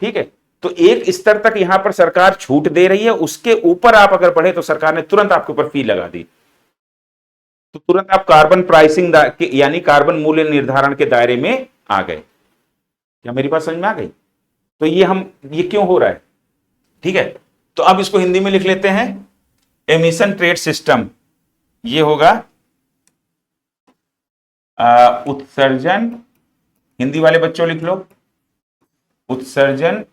ठीक है, तो एक स्तर तक यहां पर सरकार छूट दे रही है, उसके ऊपर आप अगर बढ़े तो सरकार ने तुरंत आपके ऊपर फी लगा दी, तो तुरंत आप कार्बन प्राइसिंग यानी कार्बन मूल्य निर्धारण के दायरे में आ गए। क्या मेरी बात समझ में आ गई? तो ये क्यों हो रहा है? ठीक है, तो अब इसको हिंदी में लिख लेते हैं, एमिशन ट्रेड सिस्टम। ये होगा उत्सर्जन, हिंदी वाले बच्चों लिख लो, उत्सर्जन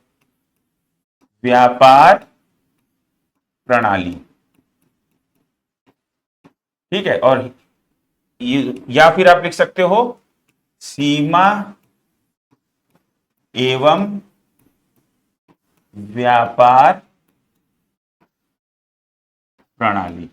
व्यापार प्रणाली। ठीक है, और या फिर आप लिख सकते हो सीमा एवं व्यापार प्रणाली।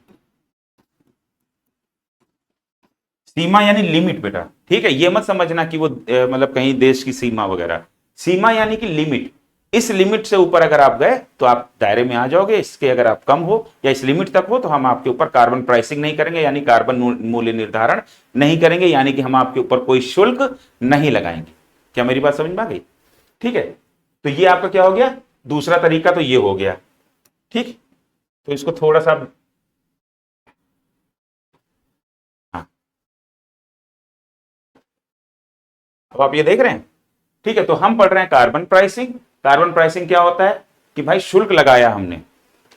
सीमा यानी लिमिट बेटा, ठीक है, ये मत समझना कि वो मतलब कहीं देश की सीमा वगैरह। सीमा यानी कि लिमिट, इस लिमिट से ऊपर अगर आप गए तो आप दायरे में आ जाओगे, इसके अगर आप कम हो या इस लिमिट तक हो तो हम आपके ऊपर कार्बन प्राइसिंग नहीं करेंगे, यानी कार्बन मूल्य निर्धारण नहीं करेंगे, यानी कि हम आपके ऊपर कोई शुल्क नहीं लगाएंगे। क्या मेरी बात समझ में आ गई? ठीक है, तो ये आपका क्या हो गया, दूसरा तरीका तो ये हो गया। ठीक, तो इसको थोड़ा सा, हाँ, अब आप ये देख रहे हैं। ठीक है, तो हम पढ़ रहे हैं कार्बन प्राइसिंग। कार्बन प्राइसिंग क्या होता है कि भाई शुल्क लगाया हमने,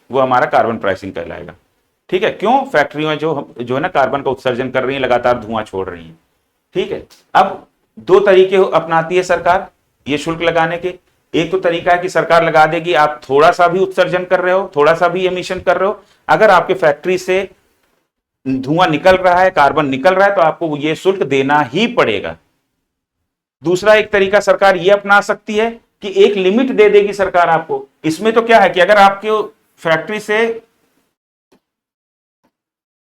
वो हमारा कार्बन प्राइसिंग कहलाएगा। ठीक है, क्यों? फैक्ट्रियों जो है ना कार्बन का उत्सर्जन कर रही है, लगातार धुआं छोड़ रही है। ठीक है, अब दो तरीके अपनाती है सरकार ये शुल्क लगाने के। एक तो तरीका है कि सरकार लगा देगी, आप थोड़ा सा भी उत्सर्जन कर रहे हो, थोड़ा सा भी एमिशन कर रहे हो, अगर आपके फैक्ट्री से धुआं निकल रहा है, कार्बन निकल रहा है, तो आपको ये शुल्क देना ही पड़ेगा। दूसरा एक तरीका सरकार ये अपना सकती है कि एक लिमिट दे देगी सरकार आपको। इसमें तो क्या है कि फैक्ट्री से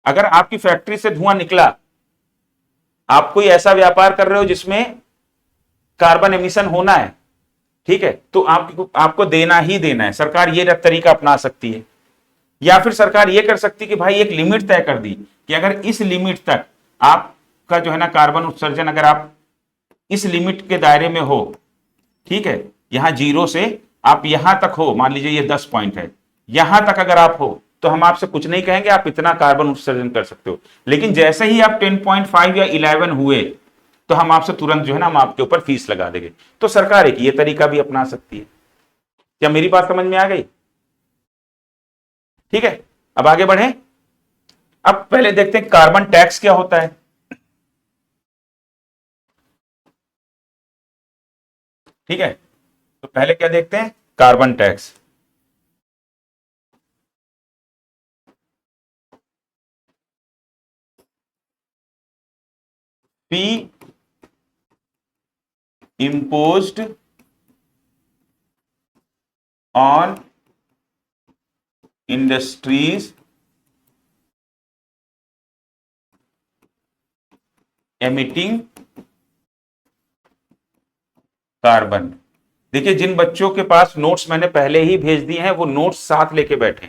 अगर आपकी फैक्ट्री से धुआं निकला, आप कोई ऐसा व्यापार कर रहे हो जिसमें कार्बन एमिशन होना है, ठीक है, तो आपको देना ही देना है। सरकार ये तरीका अपना सकती है। या फिर सरकार ये कर सकती है कि भाई एक लिमिट तय कर दी कि अगर इस लिमिट तक आपका जो है ना कार्बन उत्सर्जन, अगर आप इस लिमिट के दायरे में हो, ठीक है, यहां 0 से आप यहां तक हो, मान लीजिए ये 10 पॉइंट है, यहां तक अगर आप हो तो हम आपसे कुछ नहीं कहेंगे, आप इतना कार्बन उत्सर्जन कर सकते हो। लेकिन जैसे ही आप 10.5 या 11 हुए तो हम आपसे तुरंत जो है ना हम आपके ऊपर फीस लगा देंगे। तो सरकार एक ये तरीका भी अपना सकती है। क्या मेरी बात समझ में आ गई? ठीक है, अब आगे बढ़े। अब पहले देखते हैं कार्बन टैक्स क्या होता है। ठीक है, तो पहले क्या देखते हैं, carbon tax. Fee imposed on industries emitting carbon. देखिए, जिन बच्चों के पास नोट्स मैंने पहले ही भेज दिए हैं वो नोट्स साथ लेके बैठे।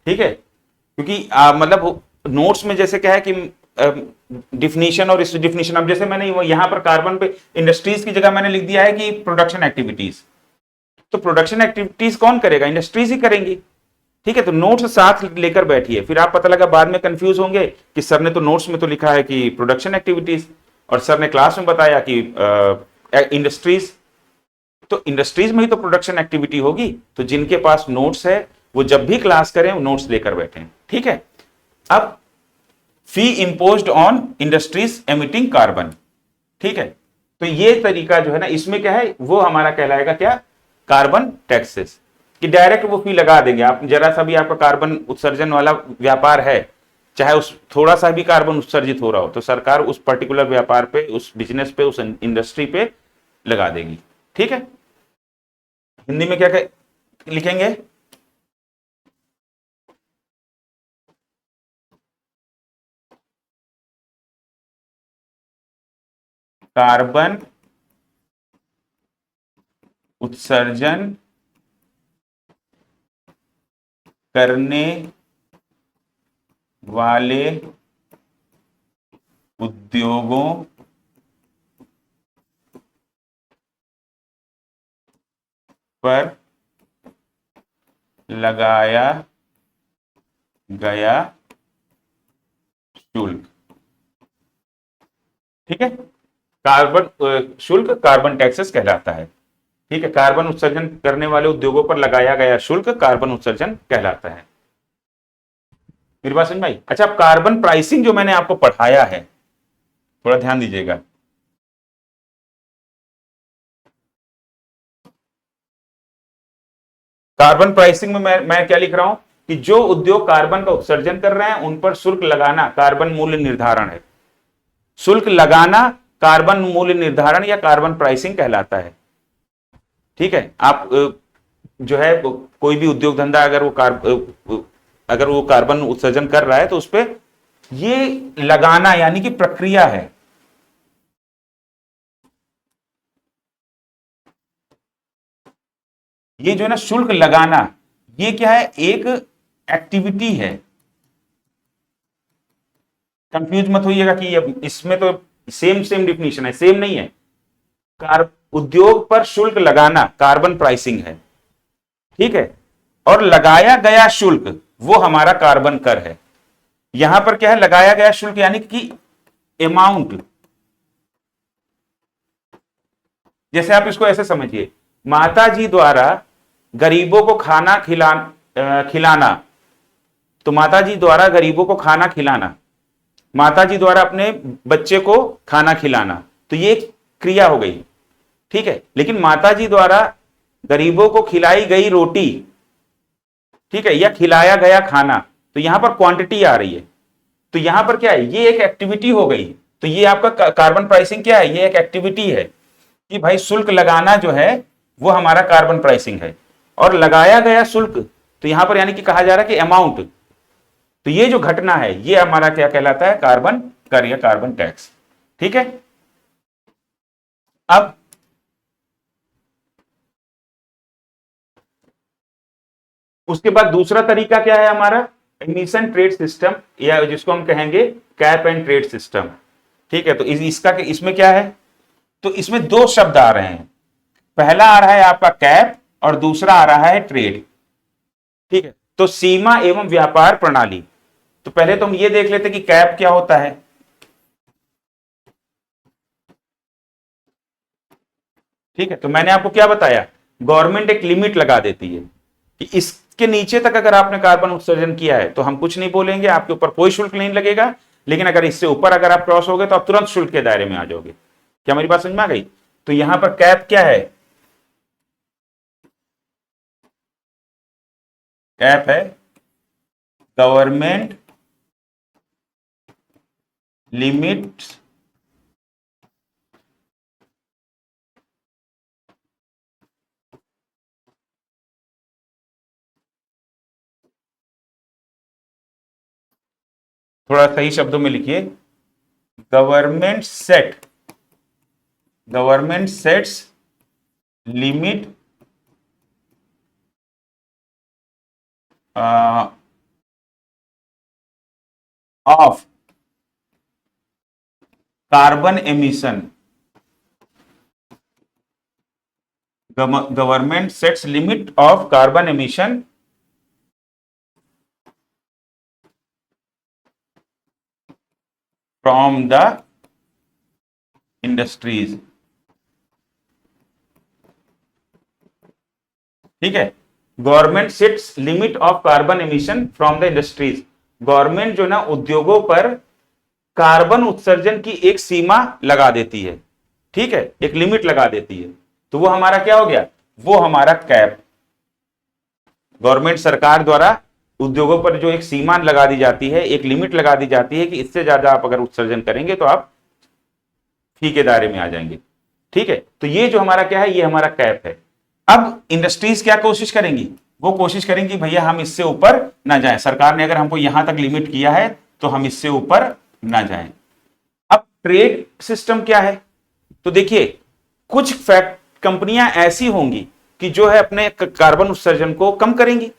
ठीक है, क्योंकि मतलब नोट्स में जैसे क्या है कि डिफिनीशन और इस डिफिनीशन, अब जैसे मैंने यहां पर कार्बन पे इंडस्ट्रीज की जगह मैंने लिख दिया है कि प्रोडक्शन एक्टिविटीज। तो प्रोडक्शन एक्टिविटीज कौन करेगा? इंडस्ट्रीज ही करेंगी। ठीक है, तो नोट्स साथ लेकर बैठिए, फिर आप पता लगा बाद में कंफ्यूज होंगे कि सर ने तो नोट्स में तो लिखा है कि प्रोडक्शन एक्टिविटीज और सर ने क्लास में बताया कि इंडस्ट्रीज। तो इंडस्ट्रीज में ही तो प्रोडक्शन एक्टिविटी होगी। तो जिनके पास नोट्स है वो जब भी क्लास करें वो नोट्स लेकर बैठे। ठीक है, अब fee imposed on industries emitting carbon. ठीक है, तो ये तरीका जो है ना इसमें क्या है, वो हमारा कहलाएगा क्या, कार्बन टैक्सेस। कि डायरेक्ट वो फी लगा देंगे। आप जरा सा भी आपका कार्बन उत्सर्जन वाला व्यापार है, चाहे उस थोड़ा सा भी कार्बन उत्सर्जित हो रहा हो, तो सरकार उस पर्टिकुलर व्यापार पे, उस बिजनेस पे, उस इंडस्ट्री पे लगा देगी। ठीक है, हिंदी में क्या लिखेंगे, कार्बन उत्सर्जन करने वाले उद्योगों पर लगाया गया शुल्क। ठीक है, कार्बन शुल्क कार्बन टैक्सेस कहलाता है। ठीक है, कार्बन उत्सर्जन करने वाले उद्योगों पर लगाया गया शुल्क कार्बन उत्सर्जन कहलाता है। मेरी बात समझ में आई? अच्छा, अब कार्बन प्राइसिंग जो मैंने आपको पढ़ाया है, थोड़ा ध्यान दीजिएगा। कार्बन प्राइसिंग में मैं क्या लिख रहा हूं कि जो उद्योग कार्बन का उत्सर्जन कर रहे हैं उन पर शुल्क लगाना कार्बन मूल्य निर्धारण है। शुल्क लगाना कार्बन मूल्य निर्धारण या कार्बन प्राइसिंग कहलाता है। ठीक है, आप जो है कोई भी उद्योग धंधा अगर वो कार्बन उत्सर्जन कर रहा है तो उस पर ये लगाना यानी कि प्रक्रिया है। ये जो है ना शुल्क लगाना, ये क्या है, एक एक्टिविटी है। कंफ्यूज मत होइएगा कि अब इसमें तो सेम सेम डिफिनीशन है, सेम नहीं है। उद्योग पर शुल्क लगाना कार्बन प्राइसिंग है, ठीक है, और लगाया गया शुल्क वो हमारा कार्बन कर है। यहां पर क्या है, लगाया गया शुल्क यानी कि अमाउंट। जैसे आप इसको ऐसे समझिए, माता जी द्वारा गरीबों को खाना खिलाना, तो माता जी द्वारा गरीबों को खाना खिलाना, माता जी द्वारा अपने बच्चे को खाना खिलाना, तो ये क्रिया हो गई, ठीक है। लेकिन माता जी द्वारा गरीबों को खिलाई गई रोटी, ठीक है, या खिलाया गया खाना, तो यहां पर क्वांटिटी आ रही है, तो यहां पर क्या है, ये एक एक्टिविटी हो गई। तो ये आपका कार्बन प्राइसिंग क्या है, ये एक एक्टिविटी है कि भाई शुल्क लगाना जो है वो हमारा कार्बन प्राइसिंग है, और लगाया गया शुल्क तो यहां पर यानी कि कहा जा रहा है कि अमाउंट, तो ये जो घटना है ये हमारा क्या कहलाता है, कार्बन कर या कार्बन टैक्स, ठीक है। अब उसके बाद दूसरा तरीका क्या है हमारा, एमिशन ट्रेड सिस्टम, या जिसको हम कहेंगे कैप एंड ट्रेड सिस्टम, ठीक है। तो इसमें क्या है, तो इसमें दो शब्द आ रहे हैं, पहला आ रहा है आपका कैप और दूसरा आ रहा है ट्रेड, ठीक है। तो सीमा एवं व्यापार प्रणाली, तो पहले तो हम ये देख लेते कि कैप क्या होता है। ठीक है, तो मैंने आपको क्या बताया, गवर्नमेंट एक लिमिट लगा देती है कि इसके नीचे तक अगर आपने कार्बन उत्सर्जन किया है तो हम कुछ नहीं बोलेंगे, आपके ऊपर कोई शुल्क नहीं लगेगा, लेकिन अगर इससे ऊपर अगर आप क्रॉस हो गए तो आप तुरंत शुल्क के दायरे में आ जाओगे। क्या मेरी बात समझ में आ गई। तो यहां पर कैप क्या है, कैप है गवर्नमेंट लिमिट्स थोड़ा सही शब्दों में लिखिए, government sets limit of carbon emission, government sets limit of carbon emission from the industries, ठीक है। Government sets limit of carbon emission from the industries, government जो ना उद्योगों पर कार्बन उत्सर्जन की एक सीमा लगा देती है, ठीक है, एक लिमिट लगा देती है, तो वो हमारा क्या हो गया, वो हमारा कैप। गवर्नमेंट सरकार द्वारा उद्योगों पर जो एक सीमा लगा दी जाती है, एक लिमिट लगा दी जाती है कि इससे ज्यादा आप अगर उत्सर्जन करेंगे तो आप फी के दायरे में आ जाएंगे, ठीक है। तो ये जो हमारा क्या है, ये हमारा कैप है। अब इंडस्ट्रीज क्या कोशिश करेंगी, वो कोशिश करेंगी भैया हम इससे ऊपर ना जाएं, सरकार ने अगर हमको यहां तक लिमिट किया है तो हम इससे ऊपर ना जाएं। अब ट्रेड सिस्टम क्या है, तो देखिए कुछ कंपनियां ऐसी होंगी कि जो है अपने कार्बन उत्सर्जन को कम करेंगी,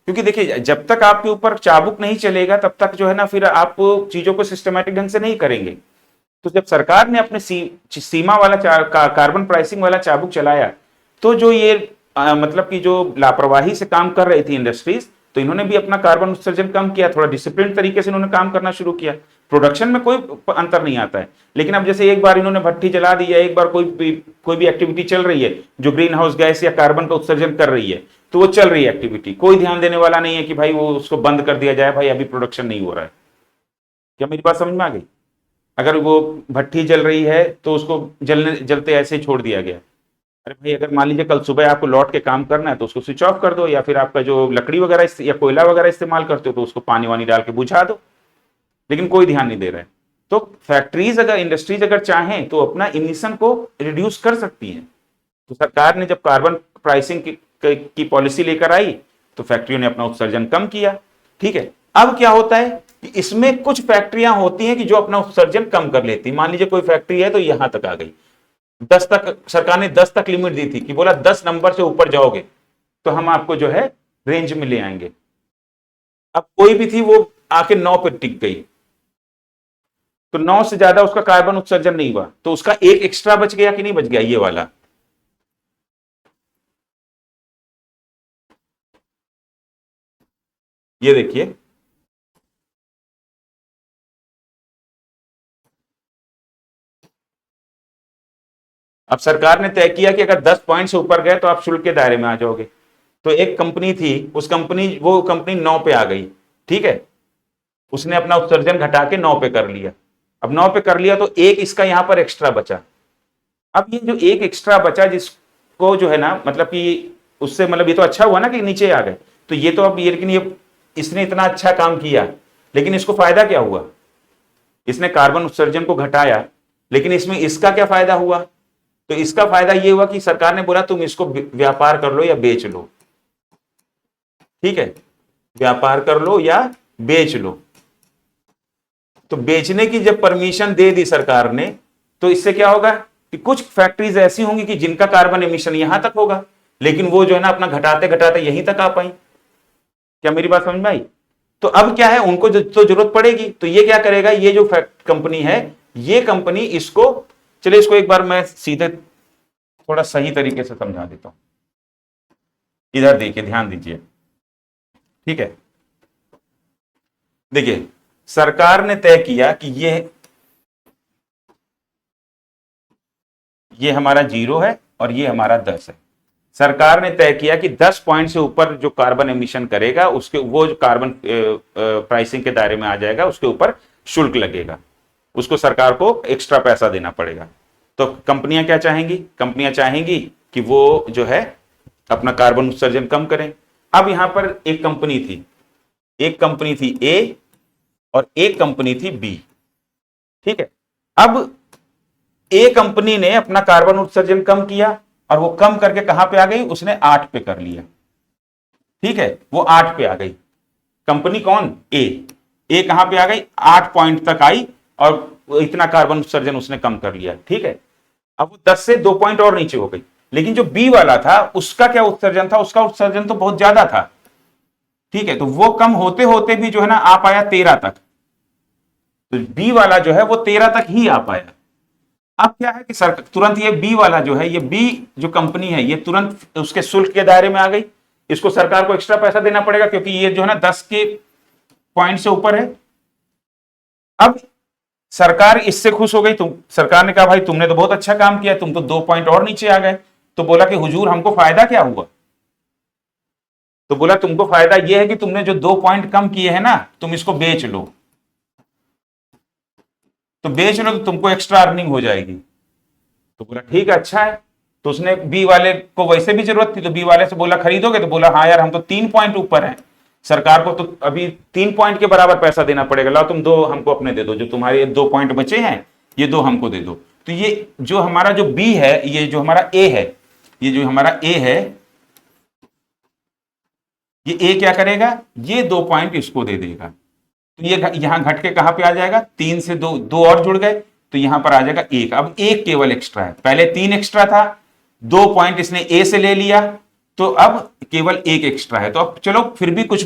क्योंकि देखिए जब तक आपके ऊपर चाबुक नहीं चलेगा तब तक जो है ना फिर आप चीजों को सिस्टमैटिक ढंग से नहीं करेंगे। तो जब सरकार ने अपने सीमा वाला कार्बन प्राइसिंग वाला चाबुक चलाया, तो जो ये मतलब कि जो लापरवाही से काम कर रही थी इंडस्ट्रीज, तो इन्होंने भी अपना कार्बन उत्सर्जन कम किया, थोड़ा डिसिप्लिन तरीके से इन्होंने काम करना शुरू किया। प्रोडक्शन में कोई अंतर नहीं आता है, लेकिन अब जैसे एक बार इन्होंने भट्टी जला दी है, एक बार कोई भी एक्टिविटी चल रही है जो ग्रीन हाउस गैस या कार्बन का उत्सर्जन कर रही है, तो वो चल रही है एक्टिविटी, कोई ध्यान देने वाला नहीं है कि भाई वो उसको बंद कर दिया जाए, भाई अभी प्रोडक्शन नहीं हो रहा है। क्या मेरी बात समझ में आ गई। अगर वो भट्टी जल रही है तो उसको जलते ऐसे छोड़ दिया गया, अरे भाई अगर मान लीजिए कल सुबह आपको लौट के काम करना है तो उसको स्विच ऑफ कर दो, या फिर आपका जो लकड़ी वगैरह या कोयला वगैरह इस्तेमाल करते हो तो उसको पानी वानी डाल के बुझा दो, लेकिन कोई ध्यान नहीं दे रहा है। तो फैक्ट्रीज अगर, इंडस्ट्रीज अगर चाहें तो अपना इमिशन को रिड्यूस कर सकती हैं। तो सरकार ने जब कार्बन प्राइसिंग की पॉलिसी लेकर आई तो फैक्ट्रियों ने अपना उत्सर्जन कम किया। ठीक है, अब क्या होता है कि इसमें कुछ फैक्ट्रियां होती हैं कि जो अपना उत्सर्जन कम कर लेती। मान लीजिए कोई फैक्ट्री है तो यहां तक आ गई, 10 तक, सरकार ने 10 तक लिमिट दी थी कि बोला 10 नंबर से ऊपर जाओगे तो हम आपको जो है रेंज में ले आएंगे। अब कोई भी थी वो आके 9 पे टिक गई, तो 9 से ज्यादा उसका कार्बन उत्सर्जन नहीं हुआ, तो उसका एक एक्स्ट्रा बच गया कि नहीं बच गया, ये वाला। ये देखिए, अब सरकार ने तय किया कि अगर 10 पॉइंट से ऊपर गए तो आप शुल्क के दायरे में आ जाओगे। तो एक कंपनी थी, उस कंपनी, वो कंपनी 9 पे आ गई। ठीक है, उसने अपना उत्सर्जन घटा के 9 पे कर लिया। अब 9 पे कर लिया तो एक इसका यहां पर एक्स्ट्रा बचा। अब ये जो एक एक्स्ट्रा बचा, जिसको जो है ना, मतलब कि उससे, मतलब ये तो अच्छा हुआ ना कि नीचे आ गए, तो ये तो अब ये, लेकिन ये इसने इतना अच्छा काम किया, लेकिन इसको फायदा क्या हुआ? इसने कार्बन उत्सर्जन को घटाया, लेकिन इसमें इसका क्या फायदा हुआ? तो इसका फायदा ये हुआ कि सरकार ने बोला तुम इसको व्यापार कर लो या बेच लो। ठीक है, व्यापार कर लो या बेच लो। तो बेचने की जब परमिशन दे दी सरकार ने, तो इससे क्या होगा कि कुछ फैक्ट्रीज ऐसी होंगी कि जिनका कार्बन एमिशन यहां तक होगा, लेकिन वो जो है ना अपना घटाते घटाते यहीं तक आ पाई। क्या मेरी बात समझ में आई? तो अब क्या है, उनको जो तो जरूरत पड़ेगी, तो ये क्या करेगा, ये जो कंपनी है, ये कंपनी इसको, चलिए इसको एक बार मैं सीधे थोड़ा सही तरीके से समझा देता हूं। इधर देखिए, ध्यान दीजिए। ठीक है, देखिए सरकार ने तय किया कि ये हमारा 0 है और ये हमारा 10 है। सरकार ने तय किया कि 10 पॉइंट से ऊपर जो कार्बन एमिशन करेगा उसके, वो जो कार्बन प्राइसिंग के दायरे में आ जाएगा, उसके ऊपर शुल्क लगेगा, उसको सरकार को एक्स्ट्रा पैसा देना पड़ेगा। तो कंपनियां क्या चाहेंगी? कंपनियां चाहेंगी कि वो जो है अपना कार्बन उत्सर्जन कम करें। अब यहां पर एक कंपनी थी ए और एक कंपनी थी बी। ठीक है, अब ए कंपनी ने अपना कार्बन उत्सर्जन कम किया और वो कम करके कहां पे आ गई? उसने 8 पे कर लिया। ठीक है, वो 8 पे आ गई कंपनी। कौन? ए कहां पे आ गई? 8 पॉइंट तक आई और इतना कार्बन उत्सर्जन उसने कम कर लिया। ठीक है, अब वो 10 से 2 पॉइंट और नीचे हो गई। लेकिन जो बी वाला था उसका क्या उत्सर्जन था? उसका उत्सर्जन तो बहुत ज्यादा था। ठीक है, तो वो कम होते होते भी जो है ना आ पाया 13 तक। तो बी वाला जो है वो 13 तक ही आ पाया। अब क्या है कि सर तुरंत ये बी वाला जो है, ये बी जो कंपनी है, ये तुरंत उसके शुल्क के दायरे में आ गई। इसको सरकार को एक्स्ट्रा पैसा देना पड़ेगा क्योंकि ये जो है ना 10 के पॉइंट से ऊपर है। अब सरकार इससे खुश हो गई। सरकार ने कहा भाई तुमने तो बहुत अच्छा काम किया, तुम तो 2 पॉइंट और नीचे आ गए। तो बोला कि हुजूर हमको फायदा क्या हुआ? तो बोला तुमको फायदा यह है कि तुमने जो 2 पॉइंट कम किए हैं ना, तुम इसको बेच लो। तो बेच लो तो तुमको एक्स्ट्रा अर्निंग हो जाएगी। तो बोला ठीक है, अच्छा है। तो उसने बी वाले को वैसे भी जरूरत थी, तो बी वाले से बोला खरीदोगे? तो बोला हाँ यार, हम तो 3 पॉइंट ऊपर हैं, सरकार को तो अभी 3 पॉइंट के बराबर पैसा देना पड़ेगा। लाओ तुम 2 हमको अपने दे दो, जो तुम्हारे 2 पॉइंट बचे हैं ये 2 हमको दे दो। तो ये जो हमारा जो बी है, ये जो हमारा ए है, ये जो हमारा ए है, ये ए क्या करेगा? ये 2 पॉइंट इसको दे देगा। तो ये यहां घट के कहां पे आ जाएगा? 3 से 2 और जुड़ गए तो यहां पर आ जाएगा 1। अब 1 केवल एक्स्ट्रा है, पहले 3 एक्स्ट्रा था, 2 पॉइंट इसने ए से ले लिया, तो अब केवल 1 एक्स्ट्रा है। तो अब चलो फिर भी कुछ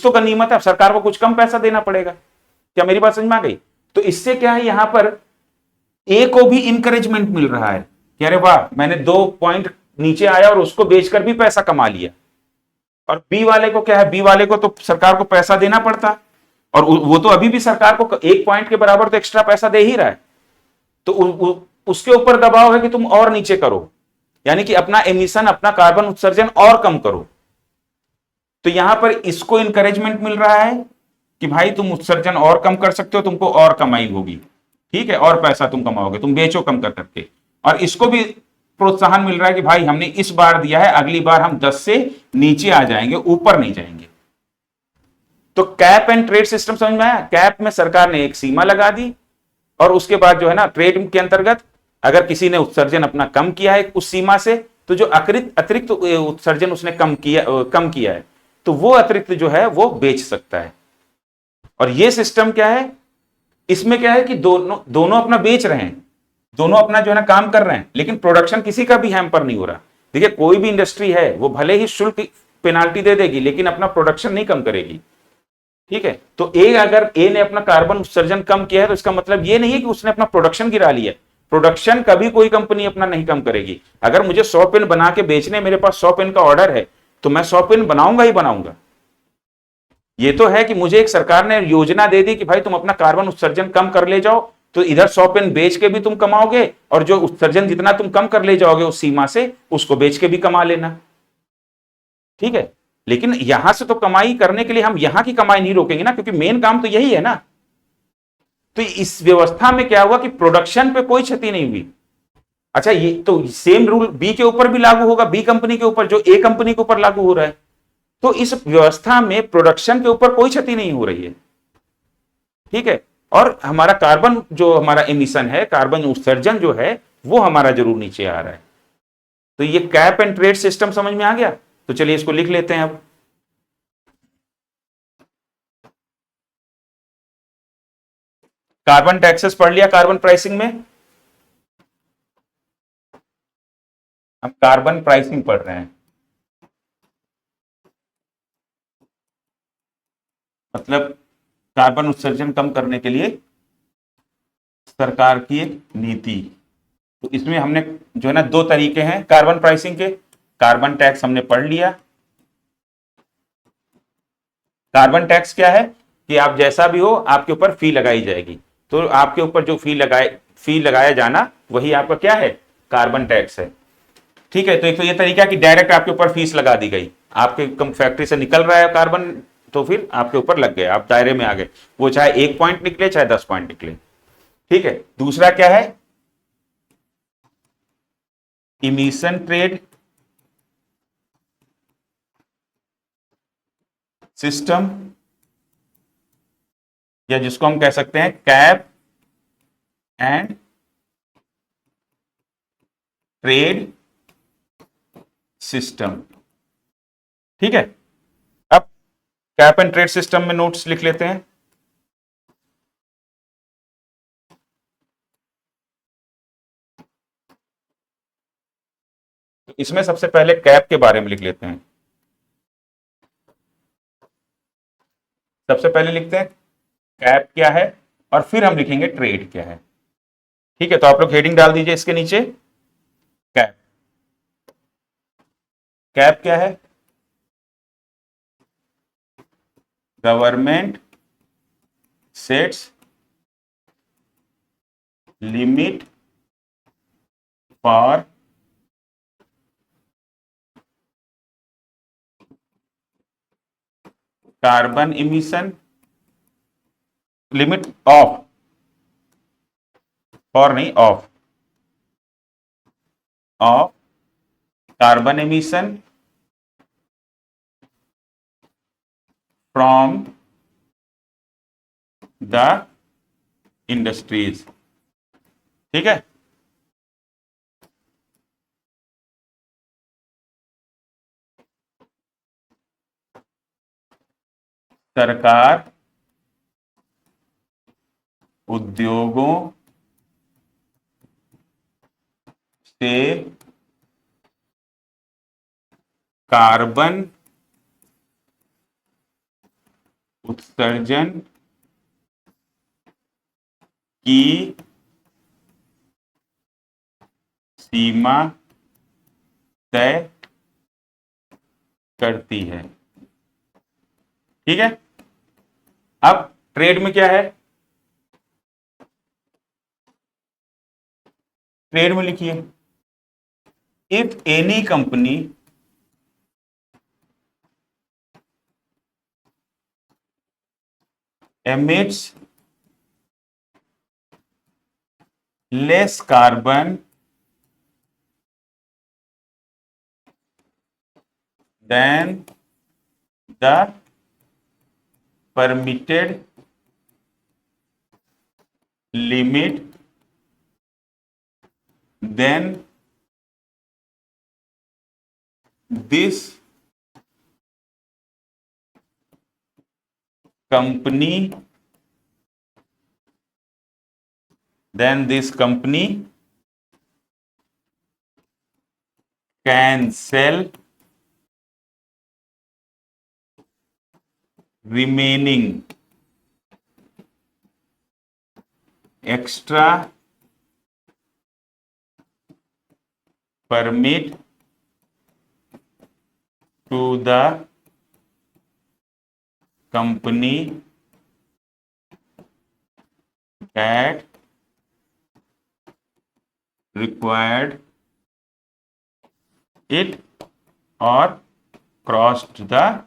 तो गनीमत है, अब सरकार को कुछ कम पैसा देना पड़ेगा। क्या मेरी बात समझ में आ गई? तो इससे क्या है, यहां पर ए को भी इंकरेजमेंट मिल रहा है कि अरे वाह, मैंने 2 पॉइंट नीचे आया और उसको बेचकर भी पैसा कमा लिया। और बी वाले को क्या है? बी वाले को तो सरकार को पैसा देना पड़ता, और वो तो अभी भी सरकार को 1 पॉइंट के बराबर तो एक्स्ट्रा पैसा दे ही रहा है। तो उसके ऊपर दबाव है कि तुम और नीचे करो, यानी कि अपना एमिशन, अपना कार्बन उत्सर्जन और कम करो। तो यहां पर इसको इंकरेजमेंट मिल रहा है कि भाई तुम उत्सर्जन और कम कर सकते हो, तुमको और कमाई होगी। ठीक है, और पैसा तुम कमाओगे, तुम बेचो कम कर करके। और इसको भी प्रोत्साहन मिल रहा है कि भाई हमने इस बार दिया है, अगली बार हम 10 से नीचे आ जाएंगे, ऊपर नहीं जाएंगे। तो कैप एंड ट्रेड सिस्टम समझ में आया? कैप में सरकार ने एक सीमा लगा दी, और उसके बाद जो है ना, ट्रेड के अंतर्गत अगर किसी ने उत्सर्जन अपना कम किया है उस सीमा से, तो जो अतिरिक्त उत्सर्जन उसने कम किया है, तो वो अतिरिक्त जो है वो बेच सकता है। और ये सिस्टम क्या है, इसमें क्या है कि दोनों दोनों अपना बेच रहे हैं, दोनों अपना जो है ना काम कर रहे हैं, लेकिन प्रोडक्शन किसी का भी हैम्पर नहीं हो रहा। देखिए, कोई भी इंडस्ट्री है वो भले ही शुल्क पेनाल्टी दे देगी, लेकिन अपना प्रोडक्शन नहीं कम करेगी। ठीक है, तो अगर ए ने अपना कार्बन उत्सर्जन कम किया है, तो इसका मतलब ये नहीं है कि उसने अपना प्रोडक्शन गिरा लिया। प्रोडक्शन कभी कोई कंपनी अपना नहीं कम करेगी। अगर मुझे 100 पेन बना के बेचने, मेरे पास 100 पेन का ऑर्डर है, तो मैं 100 पेन बनाऊंगा ही बनाऊंगा। ये तो है कि मुझे एक सरकार ने योजना दे दी कि भाई तुम अपना कार्बन उत्सर्जन कम कर ले जाओ, तो इधर 100 पेन बेच के भी तुम कमाओगे, और जो उत्सर्जन जितना तुम कम कर ले जाओगे उस सीमा से, उसको बेच के भी कमा लेना। ठीक है, लेकिन यहां से तो कमाई करने के लिए हम यहां की कमाई नहीं रोकेंगे ना, क्योंकि मेन काम तो यही है ना। तो इस व्यवस्था में क्या हुआ कि प्रोडक्शन पे कोई क्षति नहीं हुई। अच्छा, ये तो सेम रूल बी के ऊपर भी लागू होगा, बी कंपनी के ऊपर, जो ए कंपनी के ऊपर लागू हो रहा है। तो इस व्यवस्था में प्रोडक्शन के ऊपर कोई क्षति नहीं हो रही है। ठीक है, और हमारा कार्बन जो हमारा एमिशन है, कार्बन उत्सर्जन जो है, वो हमारा जरूर नीचे आ रहा है। तो ये कैप एंड ट्रेड सिस्टम समझ में आ गया? तो चलिए इसको लिख लेते हैं अब। कार्बन टैक्सेस पढ़ लिया कार्बन प्राइसिंग में। हम कार्बन प्राइसिंग पढ़ रहे हैं, मतलब कार्बन उत्सर्जन कम करने के लिए सरकार की एक नीति। तो इसमें हमने जो है ना, दो तरीके हैं कार्बन प्राइसिंग के। कार्बन टैक्स हमने पढ़ लिया। कार्बन टैक्स क्या है कि आप जैसा भी हो, आपके ऊपर फी लगाई जाएगी। तो आपके ऊपर जो फी लगाया जाना, वही आपका क्या है, कार्बन टैक्स है। ठीक है, तो एक तो ये तरीका कि डायरेक्ट आपके ऊपर फीस लगा दी गई, आपके फैक्ट्री से निकल रहा है कार्बन, तो फिर आपके ऊपर लग गया, आप दायरे में आ गए, वो चाहे 1 पॉइंट निकले चाहे 10 पॉइंट निकले। ठीक है, दूसरा क्या है, इमिशन ट्रेड सिस्टम, या जिसको हम कह सकते हैं कैप एंड ट्रेड सिस्टम। ठीक है, अब कैप एंड ट्रेड सिस्टम में नोट्स लिख लेते हैं। तो इसमें सबसे पहले कैप के बारे में लिख लेते हैं। सबसे पहले लिखते हैं कैप क्या है, और फिर हम लिखेंगे ट्रेड क्या है। ठीक है, तो आप लोग हेडिंग डाल दीजिए इसके नीचे, कैप। कैप क्या है, government sets limit for carbon emission, limit of, for नहीं, of carbon emission from the industries. ठीक है, सरकार उद्योगों से कार्बन उत्सर्जन की सीमा तय करती है। ठीक है, अब ट्रेड में क्या है, ट्रेड में लिखिए, if any company emits less carbon than the permitted limit, then this company can sell remaining extra permit to the company that required it or crossed the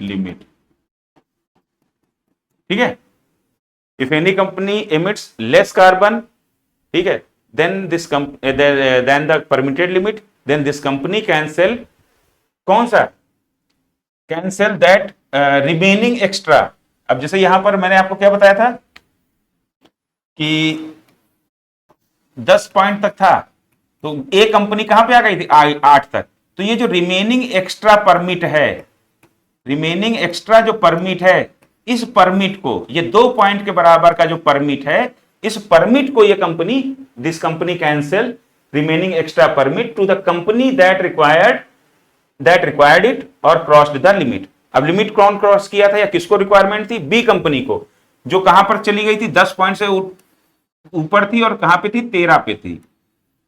limit. ठीक है, if any company emits less carbon, ठीक है, then the permitted limit, then this company can sell, कौन सा, can sell that remaining extra. अब जैसे यहां पर मैंने आपको क्या बताया था कि 10 पॉइंट तक था, तो ए कंपनी कहां पे आ गई थी, 8 तक। तो ये जो रिमेनिंग एक्स्ट्रा परमिट है, रिमेनिंग एक्स्ट्रा जो परमिट है, इस परमिट को, ये 2 पॉइंट के बराबर का जो परमिट है, इस परमिट को ये company, this company can sell remaining extra permit to the company that required it और क्रॉस्ड द लिमिट। अब लिमिट कौन क्रॉस किया था या किसको रिक्वायरमेंट थी, बी कंपनी को, जो कहां पर चली गई थी, 10 पॉइंट से ऊपर थी और कहां पे थी, 13 पे थी।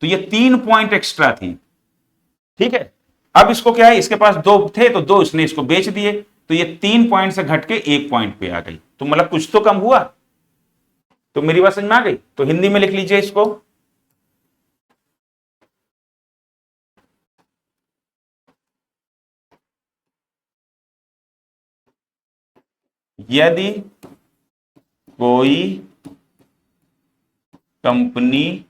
तो ये 3 पॉइंट एक्स्ट्रा थी। ठीक है, अब इसको क्या है, इसके पास 2 थे तो 2 इसने इसको बेच दिए, तो ये 3 पॉइंट से घट के 1 पॉइंट पे आ गई। तो मतलब कुछ तो कम हुआ। तो मेरी बात समझ में आ गई, तो हिंदी में लिख लीजिए इसको, यदि कोई कंपनी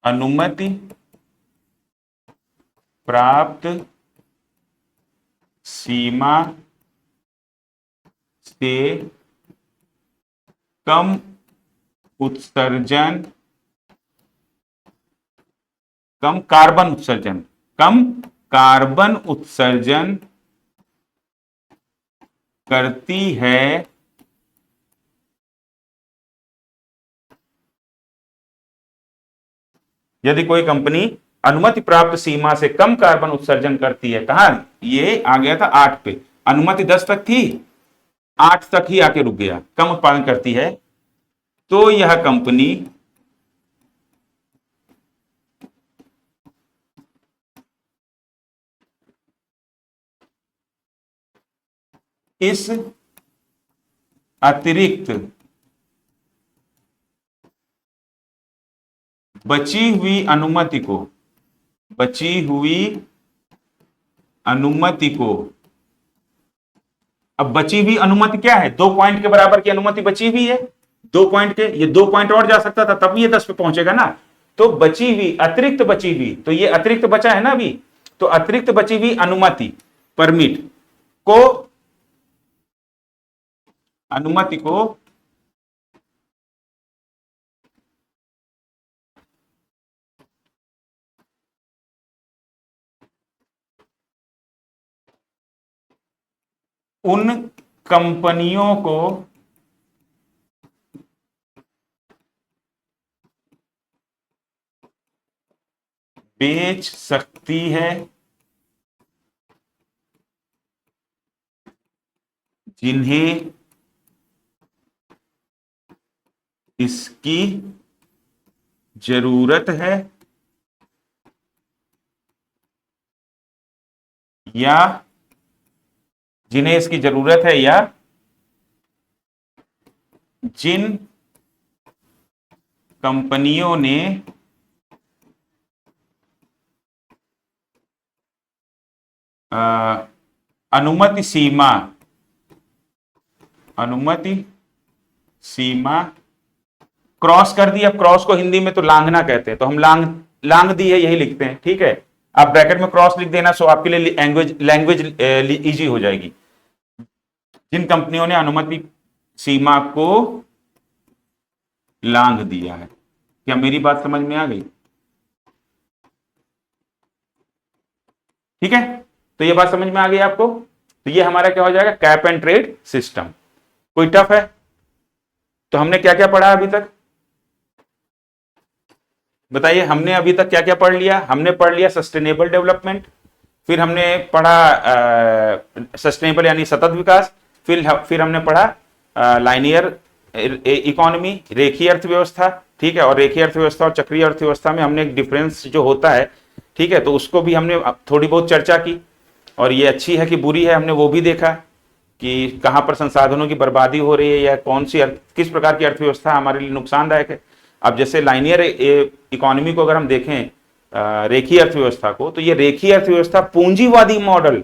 अनुमति प्राप्त सीमा से कम उत्सर्जन, कम कार्बन उत्सर्जन करती है, यदि कोई कंपनी अनुमति प्राप्त सीमा से कम कार्बन उत्सर्जन करती है, कहां, ये आ गया था 8 पे, अनुमति 10 तक थी, 8 तक ही आके रुक गया, कम उत्पादन करती है, तो यह कंपनी इस अतिरिक्त बची हुई अनुमति को, अब बची हुई अनुमति क्या है, 2 पॉइंट के बराबर की अनुमति बची हुई है, 2 पॉइंट के, ये 2 पॉइंट और जा सकता था तब ये 10 पे पहुंचेगा ना। तो बची हुई, अतिरिक्त बची हुई, तो ये अतिरिक्त बचा है ना अभी, तो अतिरिक्त बची हुई अनुमति, परमिट को, अनुमति को उन कंपनियों को बेच सकती है जिन्हें इसकी जरूरत है या जिन्हें इसकी जरूरत है, या जिन कंपनियों ने अनुमति सीमा क्रॉस कर दी, अब क्रॉस को हिंदी में तो लांघना कहते हैं, तो हम लांग दी है यही लिखते हैं, ठीक है। आप ब्रैकेट में क्रॉस लिख देना, सो आपके लिए लैंग्वेज इजी हो जाएगी। जिन कंपनियों ने अनुमति सीमा को लांघ दिया है। क्या मेरी बात समझ में आ गई? ठीक है, तो ये बात समझ में आ गई आपको। तो ये हमारा क्या हो जाएगा, कैप एंड ट्रेड सिस्टम। कोई टफ है? तो हमने क्या क्या पढ़ा अभी तक बताइए। हमने अभी तक क्या क्या पढ़ लिया? हमने पढ़ लिया सस्टेनेबल डेवलपमेंट, फिर हमने पढ़ा सस्टेनेबल यानी सतत विकास, फिर हमने पढ़ा लाइनियर इकोनॉमी, रेखीय अर्थव्यवस्था, ठीक है। और रेखीय अर्थव्यवस्था और चक्रीय अर्थव्यवस्था में हमने एक डिफरेंस जो होता है, ठीक है, तो उसको भी हमने थोड़ी बहुत चर्चा की। और ये अच्छी है कि बुरी है, हमने वो भी देखा कि कहाँ पर संसाधनों की बर्बादी हो रही है, या कौन सी किस प्रकार की अर्थव्यवस्था हमारे लिए नुकसानदायक है। अब जैसे लाइनियर इकोनॉमी को अगर हम देखें, रेखीय अर्थव्यवस्था को, तो ये रेखीय अर्थव्यवस्था पूंजीवादी मॉडल,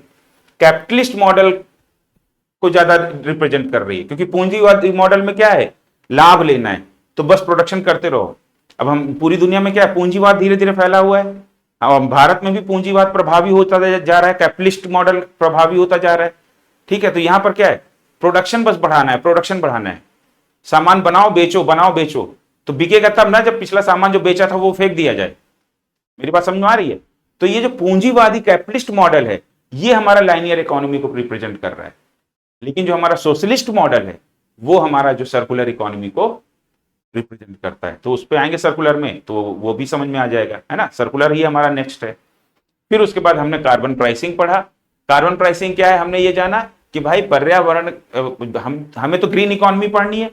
कैपिटलिस्ट मॉडल को ज्यादा रिप्रेजेंट कर रही है, क्योंकि पूंजीवादी मॉडल में क्या है, लाभ लेना है, तो बस प्रोडक्शन करते रहो। अब हम पूरी दुनिया में क्या है, पूंजीवाद धीरे धीरे फैला हुआ है, और भारत में भी पूंजीवाद प्रभावी होता जा रहा है, कैपिटलिस्ट मॉडल प्रभावी होता जा रहा है, ठीक है। तो यहां पर क्या है, प्रोडक्शन बस बढ़ाना है, प्रोडक्शन बढ़ाना है, सामान बनाओ बेचो, बनाओ बेचो, तो बिकेगा तब ना जब पिछला सामान जो बेचा था वो फेंक दिया जाए। मेरी बात समझ में आ रही है? तो ये जो पूंजीवादी कैपिटलिस्ट मॉडल है, ये हमारा लाइनियर इकोनॉमी को रिप्रेजेंट कर रहा है। लेकिन जो हमारा सोशलिस्ट मॉडल है, वो हमारा जो सर्कुलर इकोनॉमी को रिप्रेजेंट करता है। तो उस पर आएंगे सर्कुलर में, तो वो भी समझ में आ जाएगा, है ना। सर्कुलर ही हमारा नेक्स्ट है। फिर उसके बाद हमने कार्बन प्राइसिंग पढ़ा। कार्बन प्राइसिंग क्या है, हमने ये जाना कि भाई पर्यावरण, हमें तो ग्रीन इकोनॉमी पढ़नी है।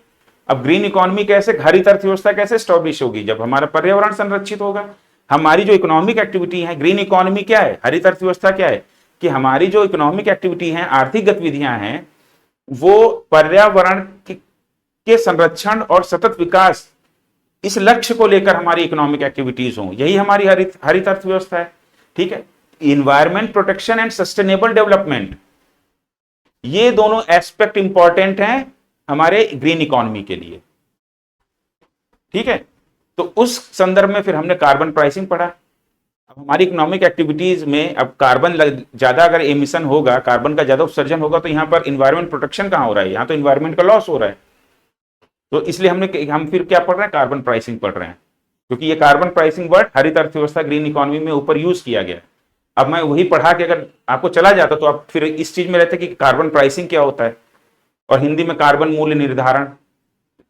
अब ग्रीन इकोनॉमी कैसे, हरित अर्थव्यवस्था कैसे स्टैब्लिश होगी, जब हमारा पर्यावरण संरक्षित होगा। हमारी जो इकोनॉमिक एक्टिविटी है, ग्रीन इकोनॉमी क्या है, हरित अर्थव्यवस्था क्या है, कि हमारी जो इकोनॉमिक एक्टिविटी है, आर्थिक गतिविधियां हैं, वो पर्यावरण के संरक्षण और सतत विकास, इस लक्ष्य को लेकर हमारी इकोनॉमिक एक्टिविटीज हों, यही हमारी हरित अर्थव्यवस्था है, ठीक है। Environment protection and sustainable development, ये दोनों एस्पेक्ट इंपॉर्टेंट हैं हमारे ग्रीन इकोनॉमी के लिए, ठीक है। तो उस संदर्भ में फिर हमने कार्बन प्राइसिंग पढ़ा। अब हमारी इकोनॉमिक एक्टिविटीज में अब कार्बन ज्यादा अगर एमिशन होगा, कार्बन का ज्यादा उत्सर्जन होगा, तो यहां पर इन्वायरमेंट प्रोटेक्शन कहां हो रहा है, यहां तो इन्वायरमेंट का लॉस हो रहा है। तो इसलिए हम फिर क्या पढ़ रहे हैं, कार्बन प्राइसिंग पढ़ रहे हैं, क्योंकि ये कार्बन प्राइसिंग वर्ड हरित अर्थव्यवस्था ग्रीन इकोनॉमी में ऊपर यूज किया गया। अब मैं वही पढ़ा के अगर आपको चला जाता तो आप फिर इस चीज में रहते कि कार्बन प्राइसिंग क्या होता है, और हिंदी में कार्बन मूल्य निर्धारण।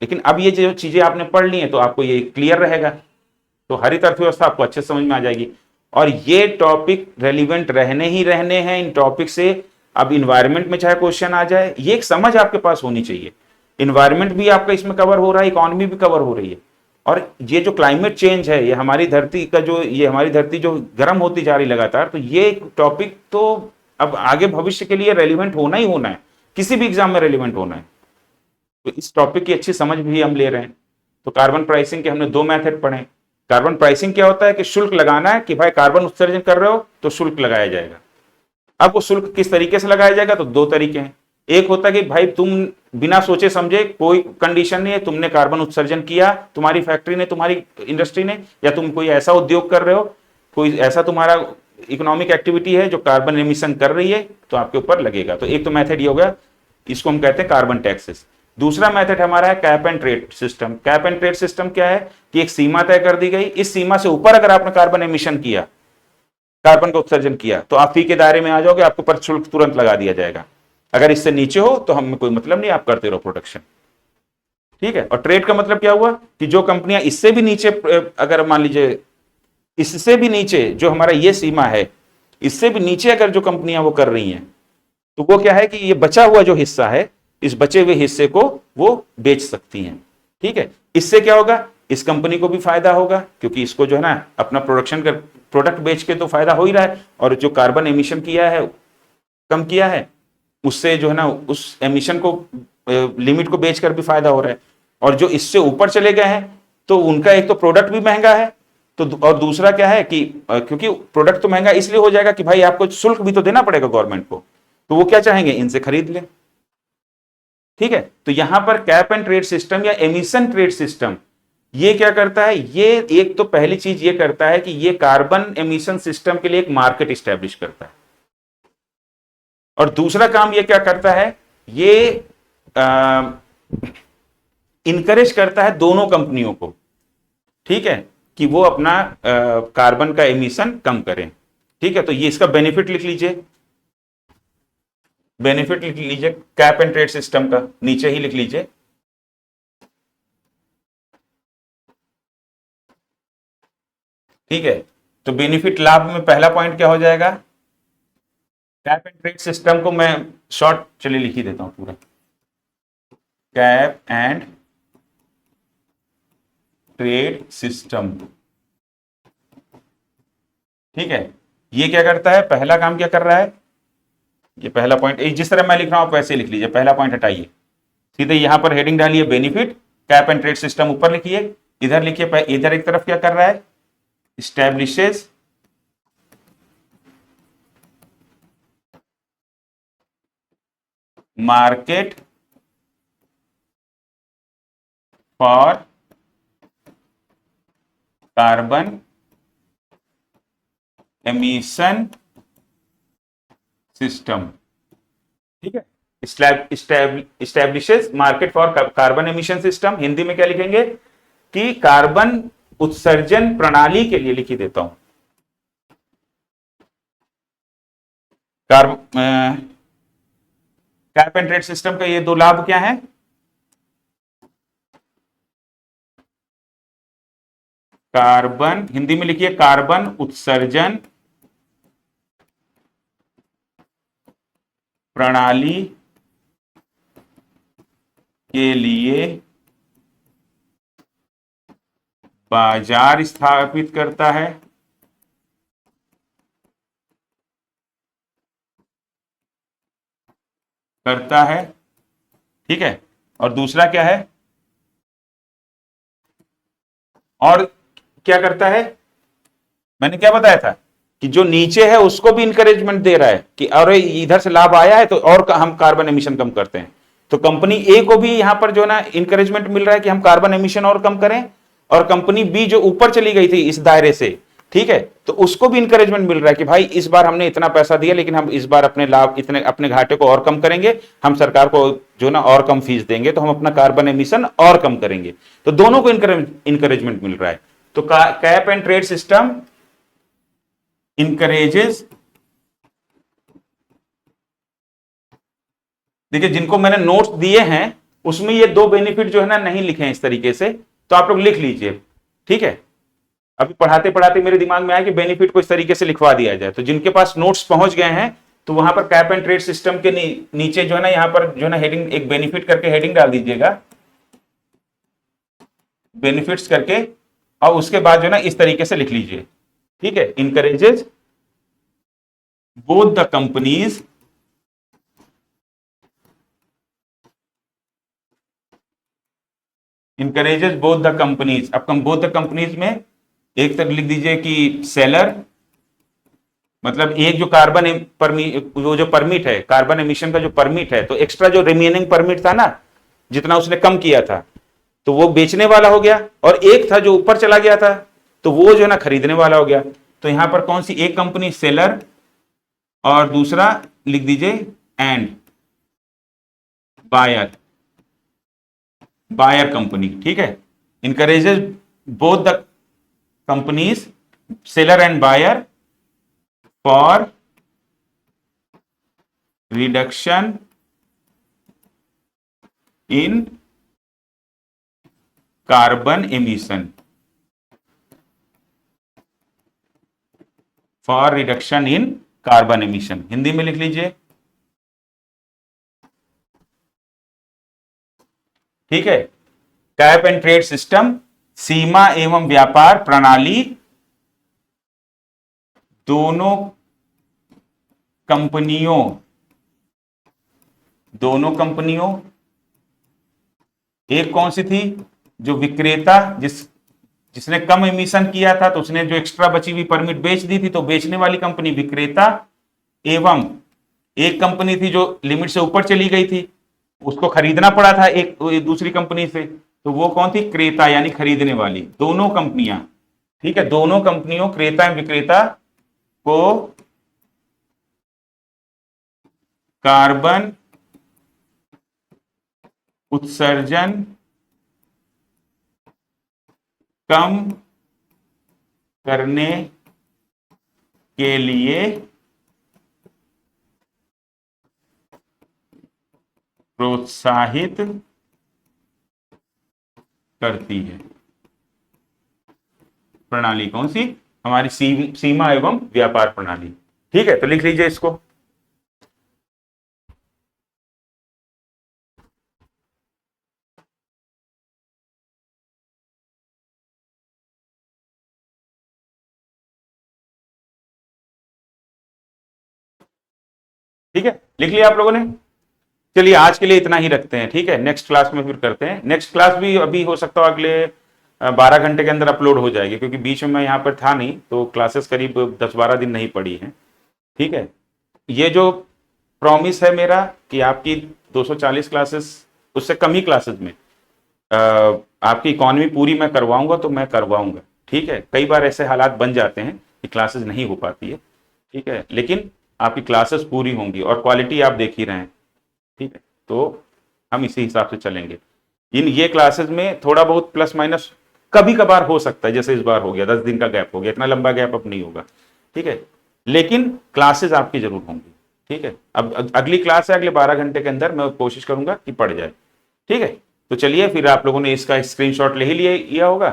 लेकिन अब ये जो चीजें आपने पढ़ ली हैं तो आपको ये क्लियर रहेगा, तो हरित अर्थव्यवस्था आपको अच्छे समझ में आ जाएगी। और ये टॉपिक रेलिवेंट रहने ही रहने हैं इन टॉपिक से। अब इन्वायरमेंट में चाहे क्वेश्चन आ जाए, ये एक समझ आपके पास होनी चाहिए। इन्वायरमेंट भी आपका इसमें कवर हो रहा है, इकोनॉमी भी कवर हो रही है। और ये जो क्लाइमेट चेंज है, ये हमारी धरती का जो, ये हमारी धरती जो गर्म होती जा रही लगातार, तो ये टॉपिक तो अब आगे भविष्य के लिए रेलिवेंट होना ही होना है, किसी भी एग्जाम में रेलिवेंट होना है। तो इस टॉपिक की अच्छी समझ भी हम ले रहे हैं। तो कार्बन प्राइसिंग के हमने दो मेथड पढ़े। कार्बन प्राइसिंग क्या होता है कि शुल्क लगाना है, कि भाई कार्बन उत्सर्जन कर रहे हो तो शुल्क लगाया जाएगा। अब वो शुल्क किस तरीके से लगाया जाएगा, तो दो तरीके हैं। एक होता है कि भाई तुम बिना सोचे समझे, कोई कंडीशन नहीं है, तुमने कार्बन उत्सर्जन किया, तुम्हारी फैक्ट्री ने, तुम्हारी इंडस्ट्री ने, या तुम कोई ऐसा उद्योग कर रहे हो, कोई ऐसा तुम्हारा इकोनॉमिक एक्टिविटी है जो कार्बन एमिशन कर रही है, तो आपके ऊपर लगेगा। तो एक तो मेथड ये हो गया, इसको हम कहते हैं कार्बन टैक्सेस। दूसरा मेथड हमारा है cap and trade system. Cap and trade system क्या है कि एक सीमा तय कर दी गई, इस सीमा से ऊपर अगर आपने कार्बन एमिशन किया, कार्बन का उत्सर्जन किया, तो आप फी के दायरे में आ जाओगे, आपके ऊपर शुल्क तुरंत लगा दिया जाएगा। अगर इससे नीचे हो तो हमें कोई मतलब नहीं, आप करते रहो प्रोडक्शन, ठीक है। और ट्रेड का मतलब क्या हुआ कि जो कंपनियां इससे भी नीचे, अगर मान लीजिए इससे भी नीचे जो हमारा ये सीमा है, इससे भी नीचे अगर जो कंपनियां वो कर रही हैं, तो वो क्या है कि ये बचा हुआ जो हिस्सा है, इस बचे हुए हिस्से को वो बेच सकती हैं, ठीक है। इससे क्या होगा, इस कंपनी को भी फायदा होगा, क्योंकि इसको जो है ना अपना प्रोडक्शन कर, प्रोडक्ट बेच के तो फायदा हो ही रहा है, और जो कार्बन एमिशन किया है, कम किया है, उससे जो है ना उस एमिशन को, लिमिट को बेचकर भी फायदा हो रहा है। और जो इससे ऊपर चले गए हैं, तो उनका एक तो प्रोडक्ट भी महंगा है, तो और दूसरा क्या है कि क्योंकि प्रोडक्ट तो महंगा इसलिए हो जाएगा कि भाई आपको शुल्क भी तो देना पड़ेगा गवर्नमेंट को, तो वो क्या चाहेंगे, इनसे खरीद लें, ठीक है। तो यहां पर कैप एंड ट्रेड सिस्टम या एमिशन ट्रेड सिस्टम, ये क्या करता है, ये एक तो पहली चीज ये करता है कि ये कार्बन एमिशन सिस्टम के लिए एक मार्केट स्टैब्लिश करता है, और दूसरा काम ये क्या करता है, ये इनकरेज करता है दोनों कंपनियों को, ठीक है, कि वो अपना कार्बन का एमिशन कम करें। ठीक है, तो ये इसका बेनिफिट लिख लीजिए, बेनिफिट लिख लीजिए कैप एंड ट्रेड सिस्टम का, नीचे ही लिख लीजिए। ठीक है, तो बेनिफिट लाभ में पहला पॉइंट क्या हो जाएगा, कैप एंड ट्रेड सिस्टम को मैं शॉर्ट चलिए लिख ही देता हूं पूरा, कैप एंड ट्रेड सिस्टम। ठीक है, ये क्या करता है, पहला काम क्या कर रहा है, ये पहला पॉइंट जिस तरह मैं लिख रहा हूं आप वैसे लिख लीजिए, पहला पॉइंट हटाइए, सीधे यहां पर हेडिंग डालिए benefit, cap and trade system ऊपर लिखिए, इधर लिखिए, इधर एक तरफ क्या कर रहा है, establishes market for carbon emission system। ठीक है, establishes market for carbon emission system, Hindi में क्या लिखेंगे कि कार्बन उत्सर्जन प्रणाली के लिए, लिख ही देता हूं, कैप एंड ट्रेड सिस्टम का ये दो लाभ क्या है, कार्बन, हिंदी में लिखिए कार्बन उत्सर्जन प्रणाली के लिए बाजार स्थापित करता है, ठीक है, और दूसरा क्या है, और क्या करता है, मैंने क्या बताया था कि जो नीचे है उसको भी इंकरेजमेंट दे रहा है कि अरे इधर से लाभ आया है तो और हम कार्बन एमिशन कम करते हैं, तो कंपनी ए को भी यहां पर जो ना इंकरेजमेंट मिल रहा है कि हम कार्बन एमिशन और कम करें, और कंपनी बी जो ऊपर चली गई थी इस दायरे से, ठीक है, तो उसको भी इंकरेजमेंट मिल रहा है कि भाई इस बार हमने इतना पैसा दिया लेकिन हम इस बार अपने लाभ, इतने अपने घाटे को और कम करेंगे, हम सरकार को जो ना और कम फीस देंगे, तो हम अपना कार्बन एमिशन और कम करेंगे, तो दोनों को इंकरेजमेंट मिल रहा है। तो cap and trade system encourages, देखिए जिनको मैंने नोट्स दिए हैं उसमें ये दो बेनिफिट जो है ना नहीं लिखे हैं इस तरीके से, तो आप लोग लिख लीजिए। ठीक है, अभी पढ़ाते पढ़ाते मेरे दिमाग में आया कि बेनिफिट को इस तरीके से लिखवा दिया जाए, तो जिनके पास नोट्स पहुंच गए हैं तो वहां पर कैप एंड ट्रेड सिस्टम के नीचे जो है ना, यहां पर जो है ना हेडिंग, एक बेनिफिट करके हेडिंग डाल दीजिएगा, बेनिफिट्स करके, और उसके बाद जो है ना इस तरीके से लिख लीजिए। ठीक है, encourages both the companies encourages both the companies, अब बोथ द कंपनीज में एक तरफ लिख दीजिए कि सेलर, मतलब एक जो कार्बन वो जो परमिट है, कार्बन एमिशन का जो परमिट है, तो एक्स्ट्रा जो रिमेनिंग परमिट था ना, जितना उसने कम किया था, तो वो बेचने वाला हो गया, और एक था जो ऊपर चला गया था, तो वो जो ना खरीदने वाला हो गया। तो यहां पर कौन सी एक कंपनी, सेलर, और दूसरा लिख दीजिए एंड बायर, बायर कंपनी। ठीक है, encourages both the companies seller and buyer for reduction in carbon emission, for reduction in carbon emission, Hindi में लिख लीजिए। ठीक है, कैप एंड ट्रेड सिस्टम सीमा एवं व्यापार प्रणाली दोनों कंपनियों, एक कौन सी थी, जो विक्रेता, जिसने कम एमिशन किया था तो उसने जो एक्स्ट्रा बची हुई परमिट बेच दी थी, तो बेचने वाली कंपनी विक्रेता, एवं एक कंपनी थी जो लिमिट से ऊपर चली गई थी, उसको खरीदना पड़ा था एक दूसरी कंपनी से, तो वो कौन थी? क्रेता, यानी खरीदने वाली, दोनों कंपनियां। ठीक है, दोनों कंपनियों क्रेता एवं विक्रेता को कार्बन उत्सर्जन कम करने के लिए प्रोत्साहित करती है। प्रणाली कौन सी? हमारी सीमा एवं व्यापार प्रणाली। ठीक है, तो लिख लीजिए इसको। ठीक है, लिख लिया आप लोगों ने? चलिए आज के लिए इतना ही रखते हैं। ठीक है, नेक्स्ट क्लास में फिर करते हैं। नेक्स्ट क्लास भी अभी हो सकता है अगले 12 घंटे के अंदर अपलोड हो जाएगी, क्योंकि बीच में मैं यहाँ पर था नहीं, तो क्लासेस करीब 10-12 दिन नहीं पड़ी हैं। ठीक है, ये जो प्रॉमिस है मेरा कि आपकी 240 क्लासेस, उससे कम ही क्लासेस में आपकी इकॉनमी पूरी मैं करवाऊंगा, तो मैं करवाऊंगा। ठीक है, कई बार ऐसे हालात बन जाते हैं कि क्लासेस नहीं हो पाती है। ठीक है, लेकिन आपकी क्लासेस पूरी होंगी और क्वालिटी आप देख ही रहे हैं। ठीक है, तो हम इसी हिसाब से चलेंगे। ये क्लासेस में थोड़ा बहुत प्लस माइनस कभी कभार हो सकता है, जैसे इस बार हो गया, 10 दिन का गैप हो गया, इतना लंबा गैप अब नहीं होगा। ठीक है, लेकिन क्लासेस आपकी जरूर होंगी। ठीक है, अब अगली क्लास है, अगले 12 घंटे के अंदर मैं कोशिश करूंगा कि पढ़ जाए। ठीक है, तो चलिए, फिर आप लोगों ने इसका स्क्रीनशॉट ले ही लिया होगा,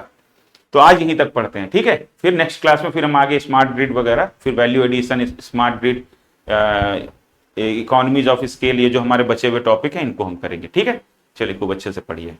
तो आज यहीं तक पढ़ते हैं। ठीक है, फिर नेक्स्ट क्लास में फिर हम आगे स्मार्ट ग्रिड वगैरह, फिर value addition, smart grid, economies of scale, ये जो हमारे बचे हुए टॉपिक हैं इनको हम करेंगे। ठीक है, चलिए खूब अच्छे से पढ़िए।